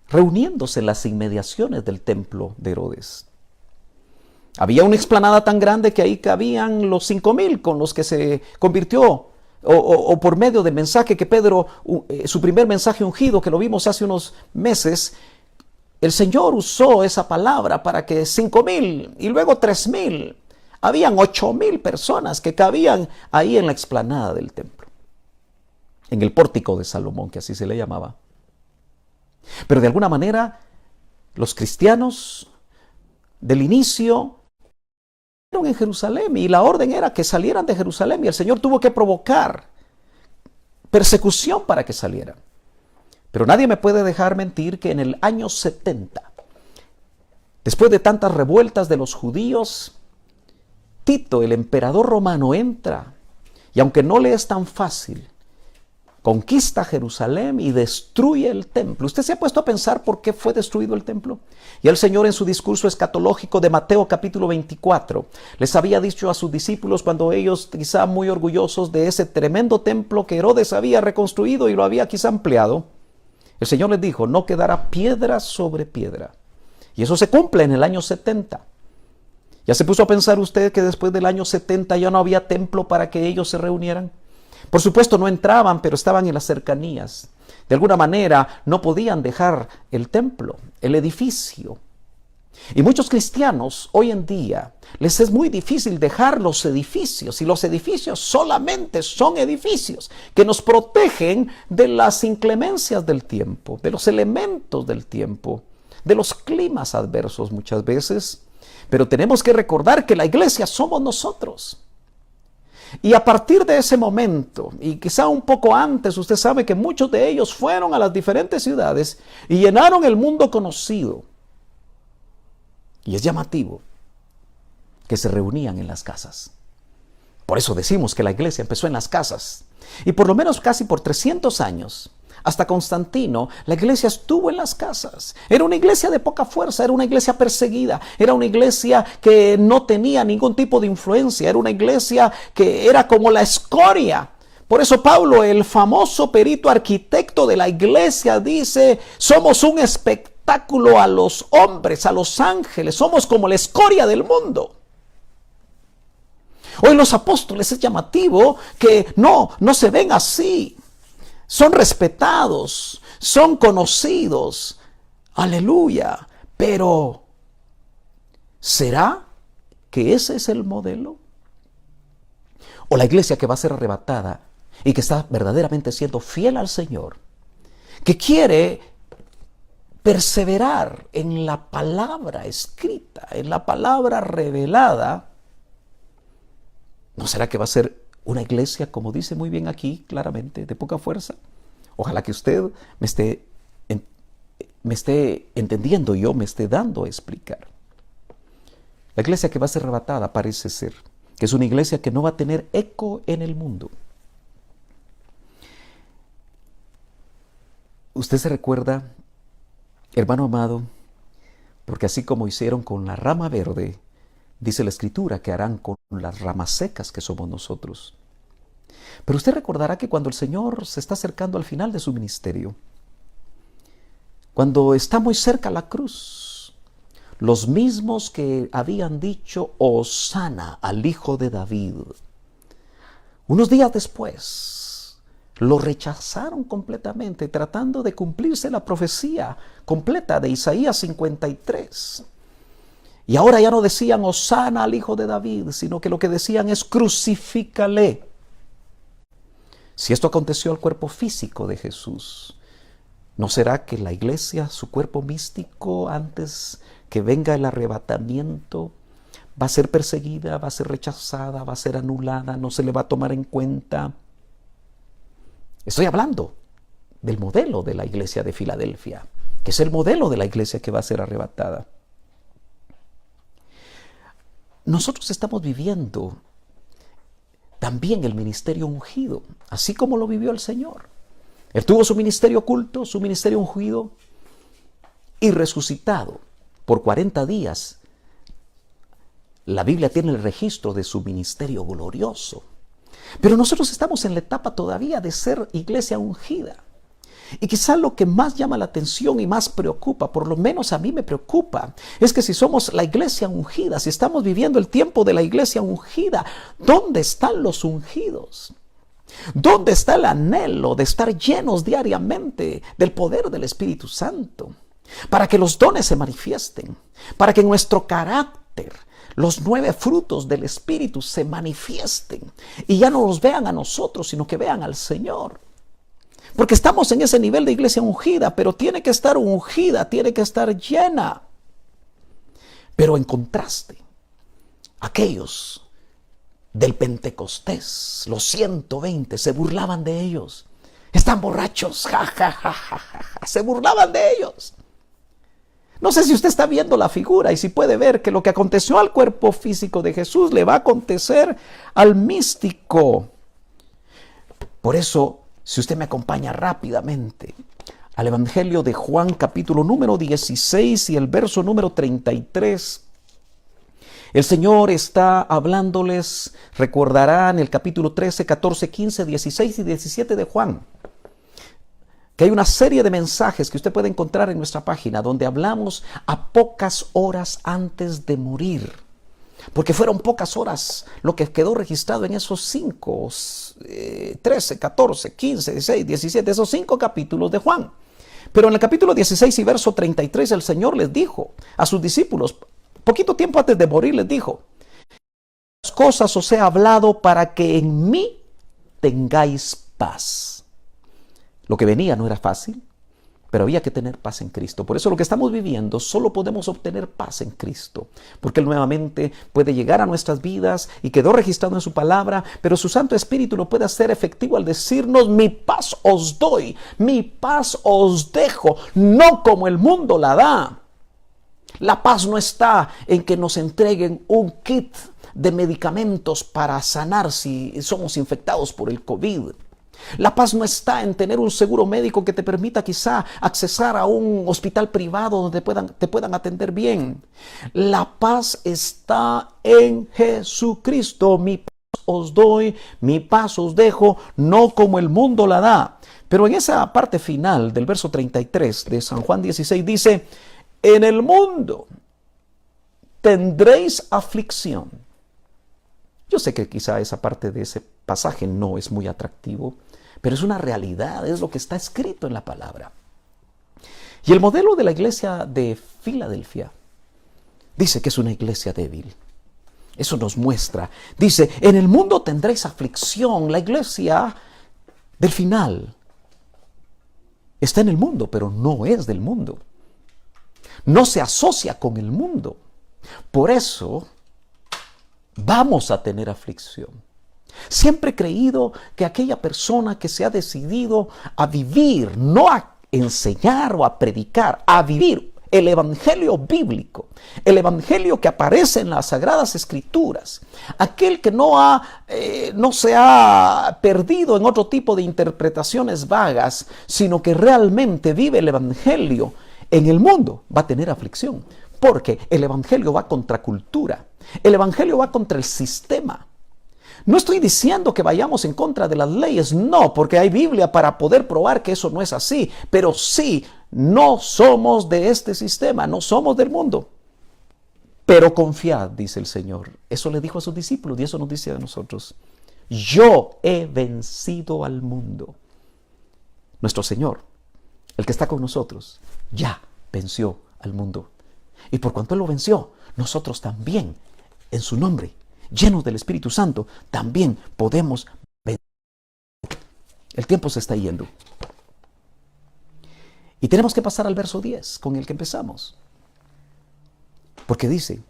reuniéndose en las inmediaciones del templo de Herodes. Había una explanada tan grande que ahí cabían los 5,000 con los que se convirtió, o por medio del mensaje que Pedro, su primer mensaje ungido, que lo vimos hace unos meses, el Señor usó esa palabra para que 5,000 y luego 3,000, habían 8,000 personas que cabían ahí en la explanada del templo, en el pórtico de Salomón, que así se le llamaba. Pero de alguna manera, los cristianos del inicio en Jerusalén, y la orden era que salieran de Jerusalén, y el Señor tuvo que provocar persecución para que salieran. Pero nadie me puede dejar mentir que en el año 70, después de tantas revueltas de los judíos, Tito, el emperador romano, entra, y aunque no le es tan fácil, conquista Jerusalén y destruye el templo. ¿Usted se ha puesto a pensar por qué fue destruido el templo? Y el Señor, en su discurso escatológico de Mateo capítulo 24, les había dicho a sus discípulos, cuando ellos, quizá muy orgullosos de ese tremendo templo que Herodes había reconstruido y lo había quizá ampliado, el Señor les dijo: no quedará piedra sobre piedra. Y eso se cumple en el año 70. ¿Ya se puso a pensar usted que después del año 70 ya no había templo para que ellos se reunieran? Por supuesto no entraban, pero estaban en las cercanías. De alguna manera no podían dejar el templo, el edificio. Y muchos cristianos hoy en día les es muy difícil dejar los edificios, y los edificios solamente son edificios que nos protegen de las inclemencias del tiempo, de los elementos del tiempo, de los climas adversos muchas veces. Pero tenemos que recordar que la iglesia somos nosotros. Y a partir de ese momento, y quizá un poco antes, usted sabe que muchos de ellos fueron a las diferentes ciudades y llenaron el mundo conocido. Y es llamativo que se reunían en las casas. Por eso decimos que la iglesia empezó en las casas. Y por lo menos casi por 300 años, hasta Constantino, la iglesia estuvo en las casas. Era una iglesia de poca fuerza, era una iglesia perseguida, era una iglesia que no tenía ningún tipo de influencia, era una iglesia que era como la escoria. Por eso Pablo, el famoso perito arquitecto de la iglesia, dice: somos un espectáculo a los hombres, a los ángeles, somos como la escoria del mundo. Hoy los apóstoles es llamativo que no se ven así. Son respetados, son conocidos, aleluya, pero ¿será que ese es el modelo? ¿O la iglesia que va a ser arrebatada y que está verdaderamente siendo fiel al Señor, que quiere perseverar en la palabra escrita, en la palabra revelada? ¿No será que va a ser una iglesia, como dice muy bien aquí, claramente, de poca fuerza? Ojalá que usted me esté entendiendo, yo me esté dando a explicar. La iglesia que va a ser arrebatada parece ser que es una iglesia que no va a tener eco en el mundo. Usted se recuerda, hermano amado, porque así como hicieron con la rama verde, dice la Escritura que harán con las ramas secas que somos nosotros. Pero usted recordará que cuando el Señor se está acercando al final de su ministerio, cuando está muy cerca a la cruz, los mismos que habían dicho Hosana al Hijo de David, unos días después lo rechazaron completamente, tratando de cumplirse la profecía completa de Isaías 53. Y ahora ya no decían Hosana al Hijo de David, sino que lo que decían es crucifícale. Si esto aconteció al cuerpo físico de Jesús, ¿no será que la iglesia, su cuerpo místico, antes que venga el arrebatamiento, va a ser perseguida, va a ser rechazada, va a ser anulada, no se le va a tomar en cuenta? Estoy hablando del modelo de la iglesia de Filadelfia, que es el modelo de la iglesia que va a ser arrebatada. Nosotros estamos viviendo también el ministerio ungido, así como lo vivió el Señor. Él tuvo su ministerio oculto, su ministerio ungido, y resucitado por 40 días. La Biblia tiene el registro de su ministerio glorioso. Pero nosotros estamos en la etapa todavía de ser iglesia ungida. Y quizá lo que más llama la atención y más preocupa, por lo menos a mí me preocupa, es que si somos la iglesia ungida, si estamos viviendo el tiempo de la iglesia ungida, ¿dónde están los ungidos? ¿Dónde está el anhelo de estar llenos diariamente del poder del Espíritu Santo? Para que los dones se manifiesten, para que en nuestro carácter los 9 frutos del Espíritu se manifiesten y ya no los vean a nosotros, sino que vean al Señor. Porque estamos en ese nivel de iglesia ungida, pero tiene que estar ungida, tiene que estar llena. Pero en contraste, aquellos del Pentecostés, los 120, se burlaban de ellos. Están borrachos, ja, ja, ja, ja, ja, se burlaban de ellos. No sé si usted está viendo la figura y si puede ver que lo que aconteció al cuerpo físico de Jesús le va a acontecer al místico. Por eso, si usted me acompaña rápidamente al Evangelio de Juan, capítulo número 16 y el verso número 33, el Señor está hablándoles, recordarán el capítulo 13, 14, 15, 16 y 17 de Juan, que hay una serie de mensajes que usted puede encontrar en nuestra página donde hablamos a pocas horas antes de morir. Porque fueron pocas horas lo que quedó registrado en esos 5, 13, 14, 15, 16, 17, esos 5 capítulos de Juan. Pero en el capítulo 16 y verso 33 el Señor les dijo a sus discípulos, poquito tiempo antes de morir les dijo, las cosas os he hablado para que en mí tengáis paz. Lo que venía no era fácil, pero había que tener paz en Cristo. Por eso lo que estamos viviendo, solo podemos obtener paz en Cristo. Porque Él nuevamente puede llegar a nuestras vidas y quedó registrado en su palabra, pero su Santo Espíritu lo puede hacer efectivo al decirnos, mi paz os doy, mi paz os dejo, no como el mundo la da. La paz no está en que nos entreguen un kit de medicamentos para sanar si somos infectados por el COVID. La paz no está en tener un seguro médico que te permita quizá accesar a un hospital privado donde te puedan atender bien. La paz está en Jesucristo. Mi paz os doy, mi paz os dejo, no como el mundo la da. Pero en esa parte final del verso 33 de San Juan 16 dice, en el mundo tendréis aflicción. Yo sé que quizá esa parte de ese pasaje no es muy atractivo, pero es una realidad, es lo que está escrito en la palabra. Y el modelo de la iglesia de Filadelfia dice que es una iglesia débil. Eso nos muestra. Dice, en el mundo tendréis aflicción. La iglesia del final está en el mundo, pero no es del mundo. No se asocia con el mundo. Por eso vamos a tener aflicción. Siempre he creído que aquella persona que se ha decidido a vivir, no a enseñar o a predicar, a vivir el evangelio bíblico, el evangelio que aparece en las Sagradas Escrituras, aquel que no se ha perdido en otro tipo de interpretaciones vagas, sino que realmente vive el evangelio en el mundo, va a tener aflicción, porque el evangelio va contra cultura, el evangelio va contra el sistema. No estoy diciendo que vayamos en contra de las leyes, no, porque hay Biblia para poder probar que eso no es así, pero sí, no somos de este sistema, no somos del mundo. Pero confiad, dice el Señor. Eso le dijo a sus discípulos y eso nos dice a nosotros. Yo he vencido al mundo. Nuestro Señor, el que está con nosotros, ya venció al mundo. Y por cuanto Él lo venció, nosotros también, en su nombre, llenos del Espíritu Santo, también podemos vencer. El tiempo se está yendo. Y tenemos que pasar al verso 10, con el que empezamos. Porque dice,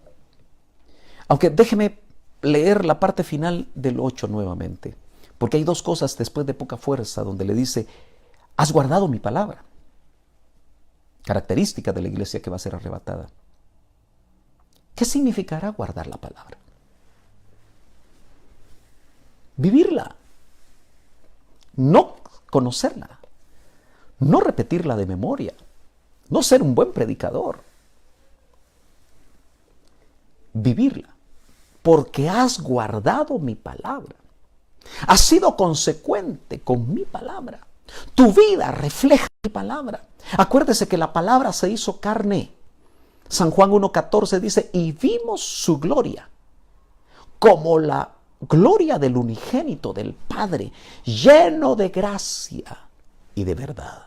aunque déjeme leer la parte final del 8 nuevamente, porque hay dos cosas después de poca fuerza, donde le dice, has guardado mi palabra. Característica de la iglesia que va a ser arrebatada. ¿Qué significará guardar la palabra? Vivirla, no conocerla, no repetirla de memoria, no ser un buen predicador. Vivirla. porque has guardado mi palabra. Has sido consecuente con mi palabra. Tu vida refleja mi palabra. Acuérdese que la palabra se hizo carne. San Juan 1:14 dice, y vimos su gloria, como la gloria del unigénito del Padre, lleno de gracia y de verdad.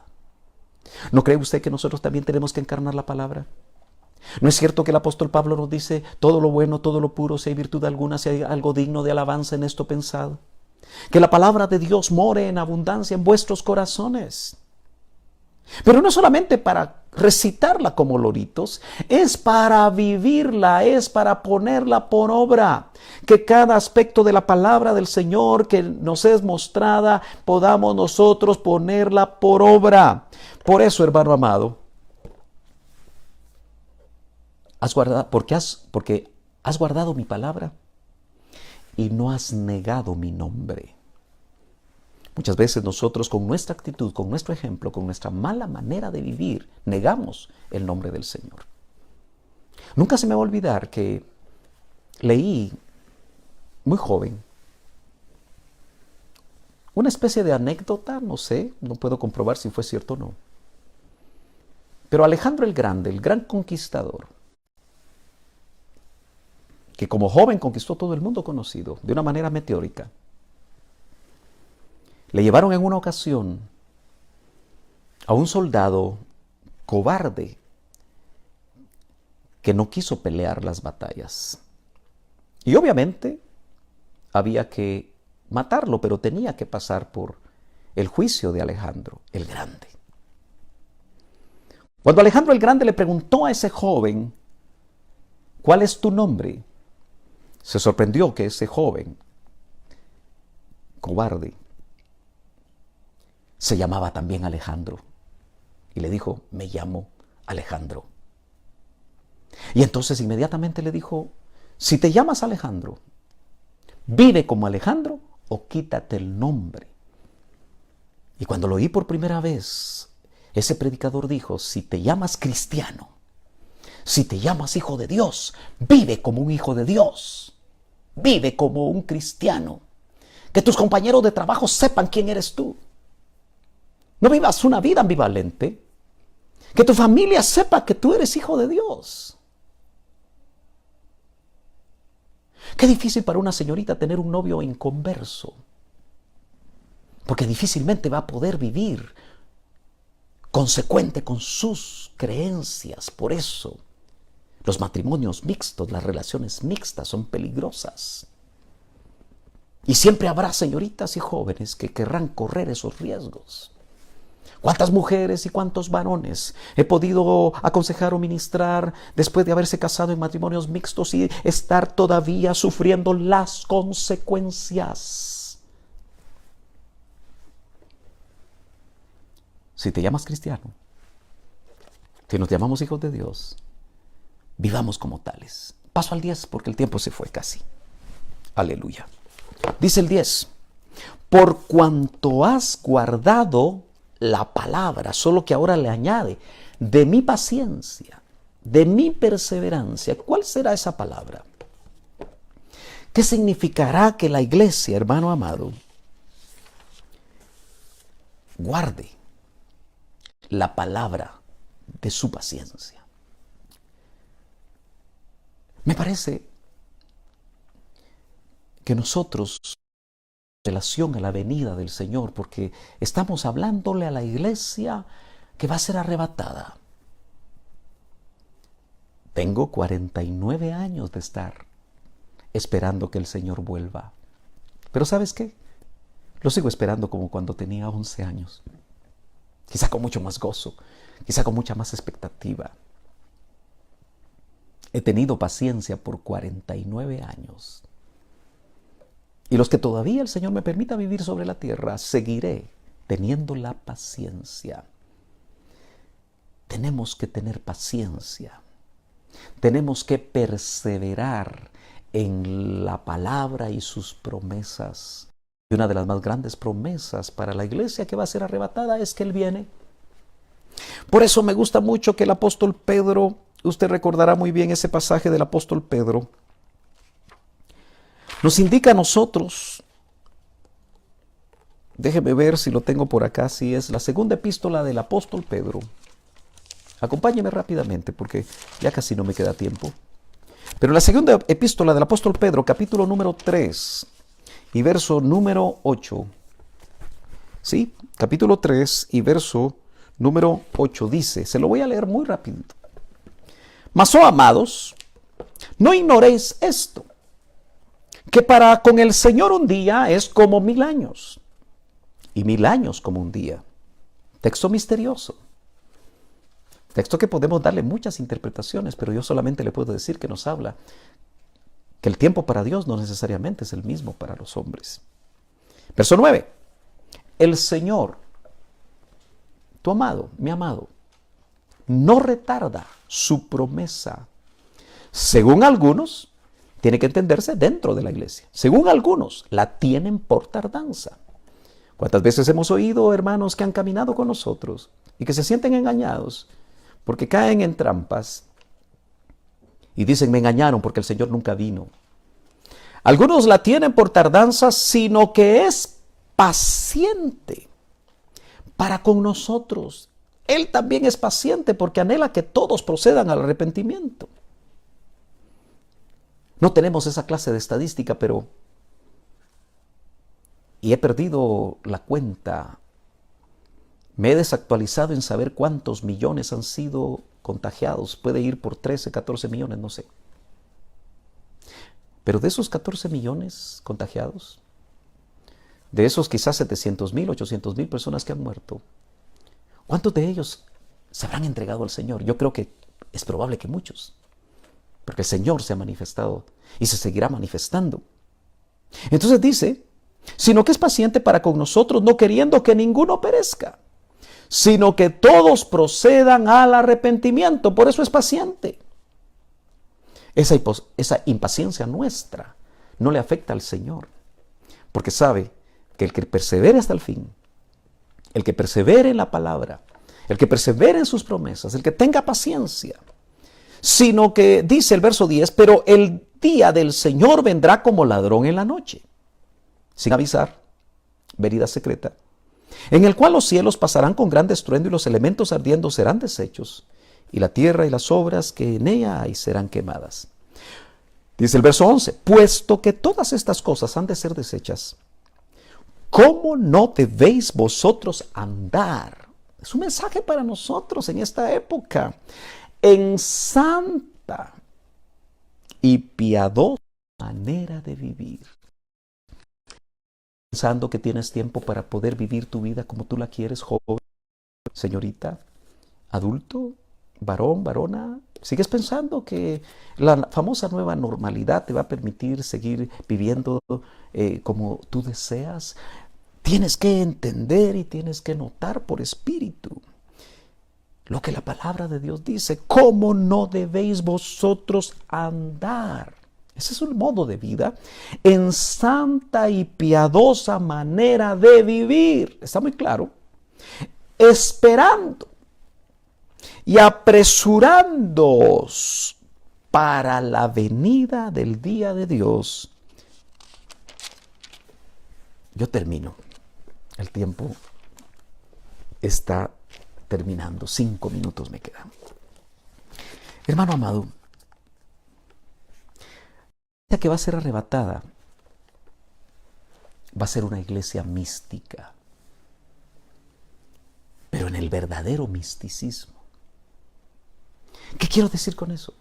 ¿No cree usted que nosotros también tenemos que encarnar la palabra? ¿No es cierto que el apóstol Pablo nos dice, todo lo bueno, todo lo puro, si hay virtud alguna, si hay algo digno de alabanza, en esto pensad? Que la palabra de Dios more en abundancia en vuestros corazones. Pero no solamente para recitarla como loritos, es para vivirla, es para ponerla por obra. Que cada aspecto de la palabra del Señor que nos es mostrada, podamos nosotros ponerla por obra. Por eso, hermano amado, porque has guardado mi palabra y no has negado mi nombre. Muchas veces nosotros con nuestra actitud, con nuestro ejemplo, con nuestra mala manera de vivir, negamos el nombre del Señor. Nunca se me va a olvidar que leí muy joven una especie de anécdota, no sé, no puedo comprobar si fue cierto o no. Pero Alejandro el Grande, el gran conquistador, que como joven conquistó todo el mundo conocido de una manera meteórica, le llevaron en una ocasión a un soldado cobarde que no quiso pelear las batallas. Y obviamente había que matarlo, pero tenía que pasar por el juicio de Alejandro el Grande. Cuando Alejandro el Grande le preguntó a ese joven, ¿cuál es tu nombre?, se sorprendió que ese joven cobarde se llamaba también Alejandro. Y le dijo, me llamo Alejandro. Y entonces inmediatamente le dijo, si te llamas Alejandro, vive como Alejandro o quítate el nombre. Y cuando lo oí por primera vez, ese predicador dijo, si te llamas cristiano, si te llamas hijo de Dios, vive como un hijo de Dios. Vive como un cristiano. Que tus compañeros de trabajo sepan quién eres tú. No vivas una vida ambivalente. Que tu familia sepa que tú eres hijo de Dios. Qué difícil para una señorita tener un novio inconverso. Porque difícilmente va a poder vivir consecuente con sus creencias. Por eso, los matrimonios mixtos, las relaciones mixtas son peligrosas. Y siempre habrá señoritas y jóvenes que querrán correr esos riesgos. ¿Cuántas mujeres y cuántos varones he podido aconsejar o ministrar después de haberse casado en matrimonios mixtos y estar todavía sufriendo las consecuencias? Si te llamas cristiano, si nos llamamos hijos de Dios, vivamos como tales. Paso al 10 porque el tiempo se fue casi. Aleluya. Dice el 10. Por cuanto has guardado la palabra, solo que ahora le añade, de mi paciencia, de mi perseverancia. ¿Cuál será esa palabra? ¿Qué significará que la iglesia, hermano amado, guarde la palabra de su paciencia? Me parece que nosotros, en relación a la venida del Señor, porque estamos hablándole a la iglesia que va a ser arrebatada. Tengo 49 años de estar esperando que el Señor vuelva. Pero ¿sabes qué? Lo sigo esperando como cuando tenía 11 años. Quizá con mucho más gozo, quizá con mucha más expectativa. He tenido paciencia por 49 años. Y los que todavía el Señor me permita vivir sobre la tierra, seguiré teniendo la paciencia. Tenemos que tener paciencia. Tenemos que perseverar en la palabra y sus promesas. Y una de las más grandes promesas para la iglesia que va a ser arrebatada es que Él viene. Por eso me gusta mucho que el apóstol Pedro, usted recordará muy bien ese pasaje del apóstol Pedro, Nos indica a nosotros, déjeme ver si lo tengo por acá, si es la segunda epístola del apóstol Pedro. Acompáñeme rápidamente porque ya casi no me queda tiempo. Pero la segunda epístola del apóstol Pedro, capítulo número 3 y verso número 8. Sí, capítulo 3 y verso número 8 dice, se lo voy a leer muy rápido. Mas, oh amados, no ignoréis esto, que para con el Señor un día es como 1000 años, y 1000 años como un día. Texto misterioso. Texto que podemos darle muchas interpretaciones, pero yo solamente le puedo decir que nos habla que el tiempo para Dios no necesariamente es el mismo para los hombres. Verso 9. El Señor, tu amado, mi amado, no retarda su promesa. Según algunos, tiene que entenderse dentro de la iglesia. Según algunos, la tienen por tardanza. ¿Cuántas veces hemos oído hermanos que han caminado con nosotros y que se sienten engañados porque caen en trampas y dicen, me engañaron porque el Señor nunca vino? Algunos la tienen por tardanza, sino que es paciente para con nosotros. Él también es paciente porque anhela que todos procedan al arrepentimiento. No tenemos esa clase de estadística, pero y he perdido la cuenta. Me he desactualizado en saber cuántos millones han sido contagiados. Puede ir por 13, 14 millones, no sé. Pero de esos 14 millones contagiados, de esos quizás 700,000, 800,000 personas que han muerto, ¿cuántos de ellos se habrán entregado al Señor? Yo creo que es probable que muchos, porque el Señor se ha manifestado y se seguirá manifestando. Entonces dice, sino que es paciente para con nosotros, no queriendo que ninguno perezca, sino que todos procedan al arrepentimiento. Por eso es paciente. Esa impaciencia nuestra no le afecta al Señor, porque sabe que el que persevere hasta el fin, el que persevere en la palabra, el que persevere en sus promesas, el que tenga paciencia, sino que dice el verso 10, pero el día del Señor vendrá como ladrón en la noche, sin avisar, venida secreta, en el cual los cielos pasarán con gran estruendo y los elementos ardiendo serán deshechos, y la tierra y las obras que en ella hay serán quemadas. Dice el verso 11, puesto que todas estas cosas han de ser deshechas, ¿cómo no debéis vosotros andar? Es un mensaje para nosotros en esta época, en santa y piadosa manera de vivir. Pensando que tienes tiempo para poder vivir tu vida como tú la quieres, joven, señorita, adulto, varón, varona. ¿Sigues pensando que la famosa nueva normalidad te va a permitir seguir viviendo como tú deseas? Tienes que entender y tienes que notar por espíritu lo que la palabra de Dios dice. ¿Cómo no debéis vosotros andar? Ese es un modo de vida en santa y piadosa manera de vivir. Está muy claro. Esperando y apresurándoos para la venida del día de Dios. Yo termino. El tiempo está terminando. 5 minutos me quedan. Hermano amado, la que va a ser arrebatada va a ser una iglesia mística, pero en el verdadero misticismo. ¿Qué quiero decir con eso?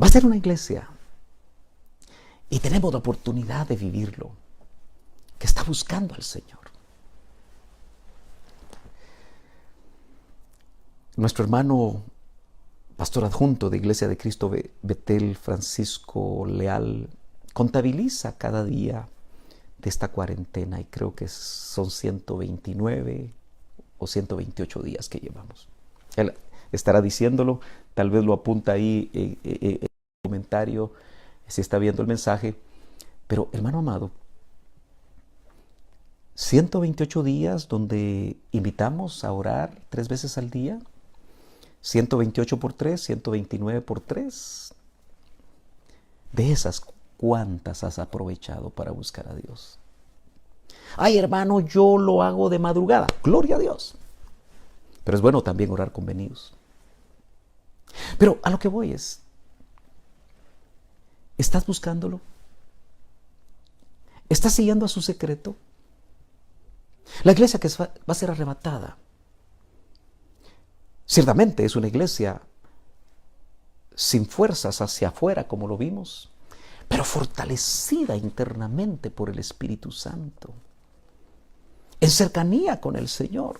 Va a ser una iglesia, y tenemos la oportunidad de vivirlo, que está buscando al Señor. Nuestro hermano pastor adjunto de Iglesia de Cristo Betel, Francisco Leal, contabiliza cada día de esta cuarentena y creo que son 129 o 128 días que llevamos. Él estará diciéndolo, tal vez lo apunta ahí en el comentario si está viendo el mensaje, pero hermano amado, 128 días donde invitamos a orar 3 veces al día, 128 por 3, 129 por 3. De esas cuántas has aprovechado para buscar a Dios. Ay, hermano, yo lo hago de madrugada. Gloria a Dios. Pero es bueno también orar convenidos. Pero a lo que voy es, ¿estás buscándolo? ¿Estás siguiendo a su secreto? La iglesia que va a ser arrebatada, ciertamente es una iglesia sin fuerzas hacia afuera, como lo vimos, pero fortalecida internamente por el Espíritu Santo, en cercanía con el Señor.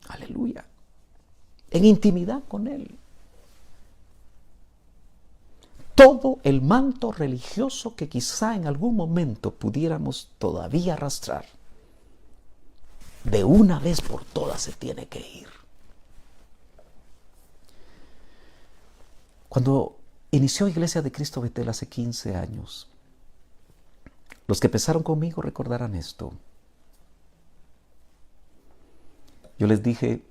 Aleluya. En intimidad con Él. Todo el manto religioso que quizá en algún momento pudiéramos todavía arrastrar, de una vez por todas se tiene que ir. Cuando inició Iglesia de Cristo Betel hace 15 años, los que empezaron conmigo recordarán esto. Yo les dije,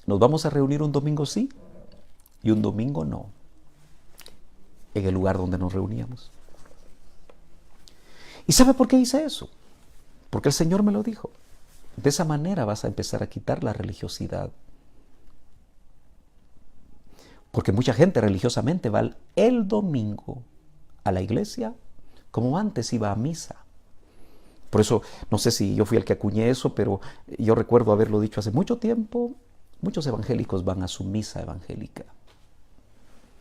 nos vamos a reunir un domingo sí y un domingo no, en el lugar donde nos reuníamos. ¿Y sabe por qué hice eso? Porque el Señor me lo dijo. De esa manera vas a empezar a quitar la religiosidad. Porque mucha gente religiosamente va el domingo a la iglesia como antes iba a misa. Por eso, no sé si yo fui el que acuñé eso, pero yo recuerdo haberlo dicho hace mucho tiempo. Muchos evangélicos van a su misa evangélica,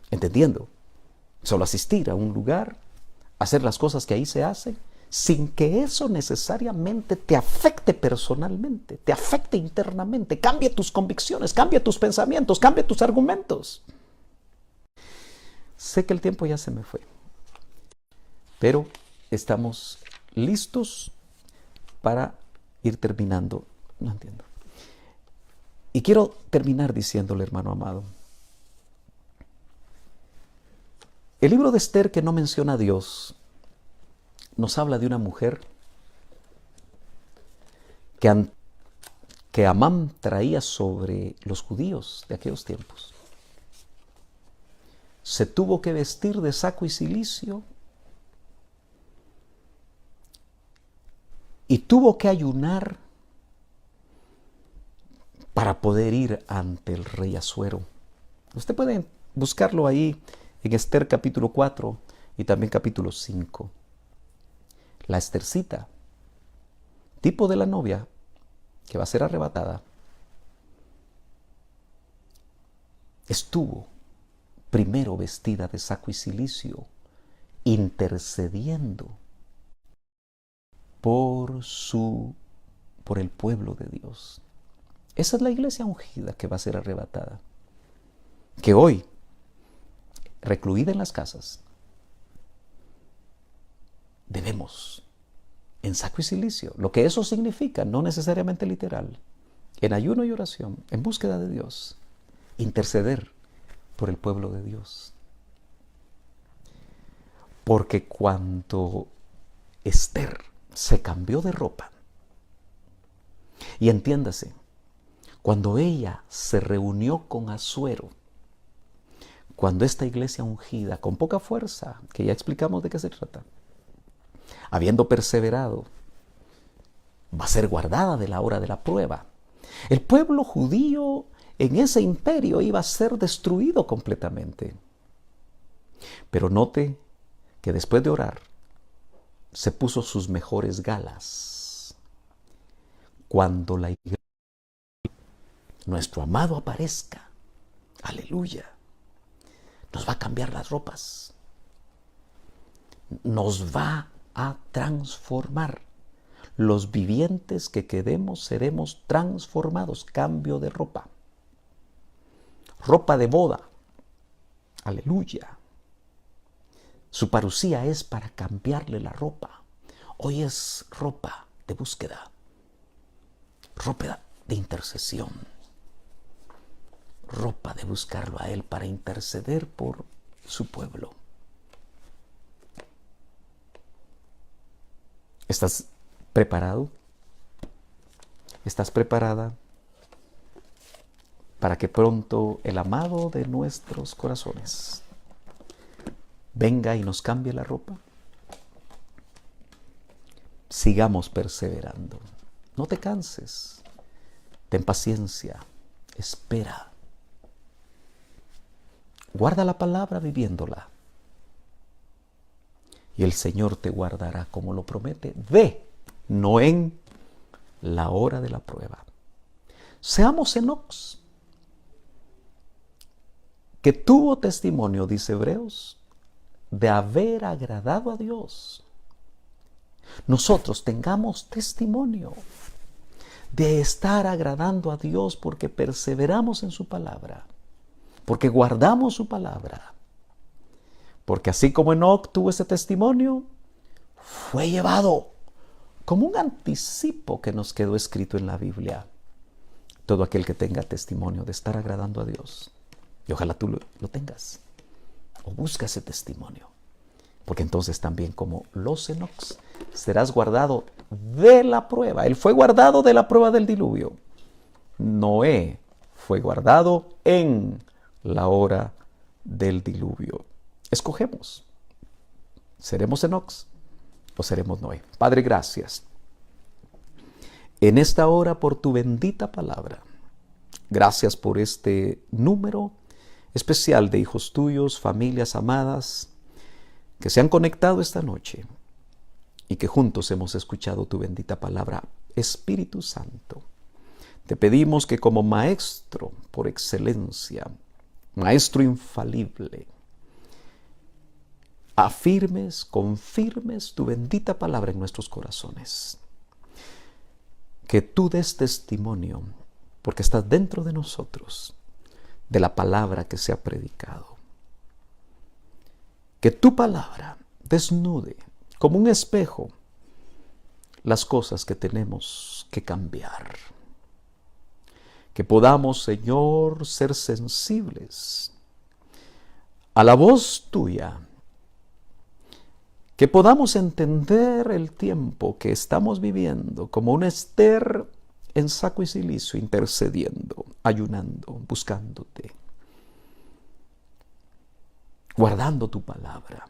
entendiendo, solo asistir a un lugar, hacer las cosas que ahí se hacen, sin que eso necesariamente te afecte personalmente, te afecte internamente, cambie tus convicciones, cambie tus pensamientos, cambie tus argumentos. Sé que el tiempo ya se me fue, pero estamos listos para ir terminando. No entiendo. Y quiero terminar diciéndole, hermano amado, el libro de Esther, que no menciona a Dios, nos habla de una mujer que Amán traía sobre los judíos de aquellos tiempos. Se tuvo que vestir de saco y cilicio y tuvo que ayunar para poder ir ante el rey Asuero. Usted puede buscarlo ahí en Esther capítulo 4 y también capítulo 5. La Estercita, tipo de la novia que va a ser arrebatada, estuvo primero vestida de saco y cilicio, intercediendo por el pueblo de Dios. Esa es la iglesia ungida que va a ser arrebatada, que hoy, recluida en las casas, debemos, en saco y cilicio, lo que eso significa, no necesariamente literal, en ayuno y oración, en búsqueda de Dios, interceder por el pueblo de Dios. Porque cuando Esther se cambió de ropa, y entiéndase, cuando ella se reunió con Asuero, cuando esta iglesia ungida, con poca fuerza, que ya explicamos de qué se trata, habiendo perseverado, va a ser guardada de la hora de la prueba. El pueblo judío en ese imperio iba a ser destruido completamente. Pero note que después de orar, se puso sus mejores galas. Cuando la iglesia, nuestro amado, aparezca, aleluya, nos va a cambiar las ropas, nos va a transformar. Los vivientes que quedemos seremos transformados. Cambio de ropa. Ropa de boda. Aleluya. Su parucía es para cambiarle la ropa. Hoy es ropa de búsqueda. Ropa de intercesión. Ropa de buscarlo a Él para interceder por su pueblo. ¿Estás preparado? ¿Estás preparada para que pronto el amado de nuestros corazones venga y nos cambie la ropa? sigamos perseverando. No te canses. Ten paciencia. Espera. Guarda la palabra viviéndola. Y el Señor te guardará como lo promete. Ve, no en la hora de la prueba. Seamos Enoc, que tuvo testimonio, dice Hebreos, de haber agradado a Dios. Nosotros tengamos testimonio de estar agradando a Dios porque perseveramos en su palabra, porque guardamos su palabra. Porque así como Enoc tuvo ese testimonio, fue llevado como un anticipo que nos quedó escrito en la Biblia. Todo aquel que tenga testimonio de estar agradando a Dios, y ojalá tú lo tengas, o busca ese testimonio, porque entonces también como los Enocs serás guardado de la prueba. Él fue guardado de la prueba del diluvio. Noé fue guardado en la hora del diluvio. Escogemos. ¿Seremos Enocs o seremos Noé? Padre, gracias en esta hora por tu bendita palabra. Gracias por este número especial de hijos tuyos, familias amadas, que se han conectado esta noche y que juntos hemos escuchado tu bendita palabra. Espíritu Santo, te pedimos que como maestro por excelencia, maestro infalible, afirmes, confirmes tu bendita palabra en nuestros corazones. Que tú des testimonio, porque estás dentro de nosotros, de la palabra que se ha predicado. Que tu palabra desnude como un espejo las cosas que tenemos que cambiar. Que podamos, Señor, ser sensibles a la voz tuya. Que podamos entender el tiempo que estamos viviendo como un Ester en saco y cilicio, intercediendo, ayunando, buscándote, guardando tu palabra.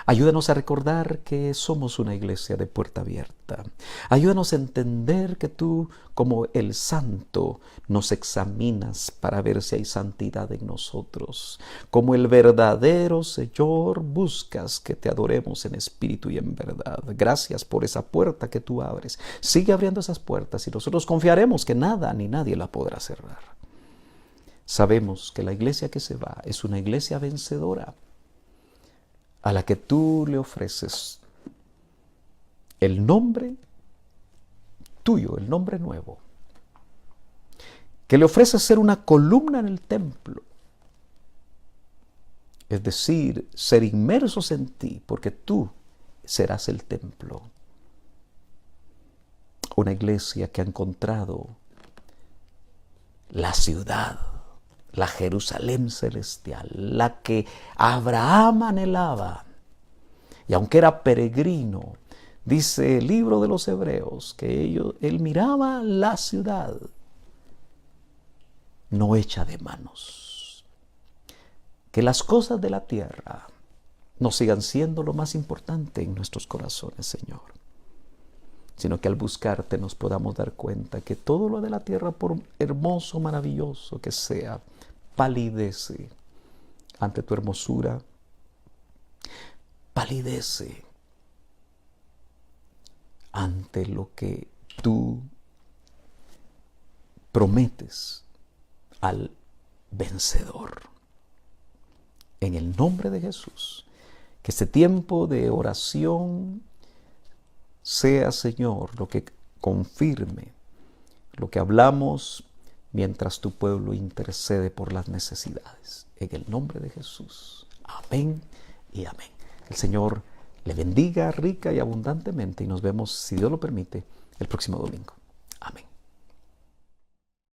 Ayúdanos a recordar que somos una iglesia de puerta abierta. Ayúdanos a entender que tú, como el santo, nos examinas para ver si hay santidad en nosotros. Como el verdadero Señor, buscas que te adoremos en espíritu y en verdad. Gracias por esa puerta que tú abres. Sigue abriendo esas puertas y nosotros confiaremos que nada ni nadie la podrá cerrar. Sabemos que la iglesia que se va es una iglesia vencedora, a la que tú le ofreces el nombre tuyo, el nombre nuevo, que le ofreces ser una columna en el templo, es decir, ser inmersos en ti, porque tú serás el templo. Una iglesia que ha encontrado la ciudad, la Jerusalén celestial, la que Abraham anhelaba. Y aunque era peregrino, dice el libro de los Hebreos, que él miraba la ciudad no hecha de manos. Que las cosas de la tierra no sigan siendo lo más importante en nuestros corazones, Señor, sino que al buscarte nos podamos dar cuenta que todo lo de la tierra, por hermoso, maravilloso que sea, palidece ante tu hermosura, palidece ante lo que tú prometes al vencedor. En el nombre de Jesús, que este tiempo de oración sea, Señor, lo que confirme lo que hablamos mientras tu pueblo intercede por las necesidades. En el nombre de Jesús. Amén y amén. El Señor le bendiga rica y abundantemente y nos vemos, si Dios lo permite, el próximo domingo.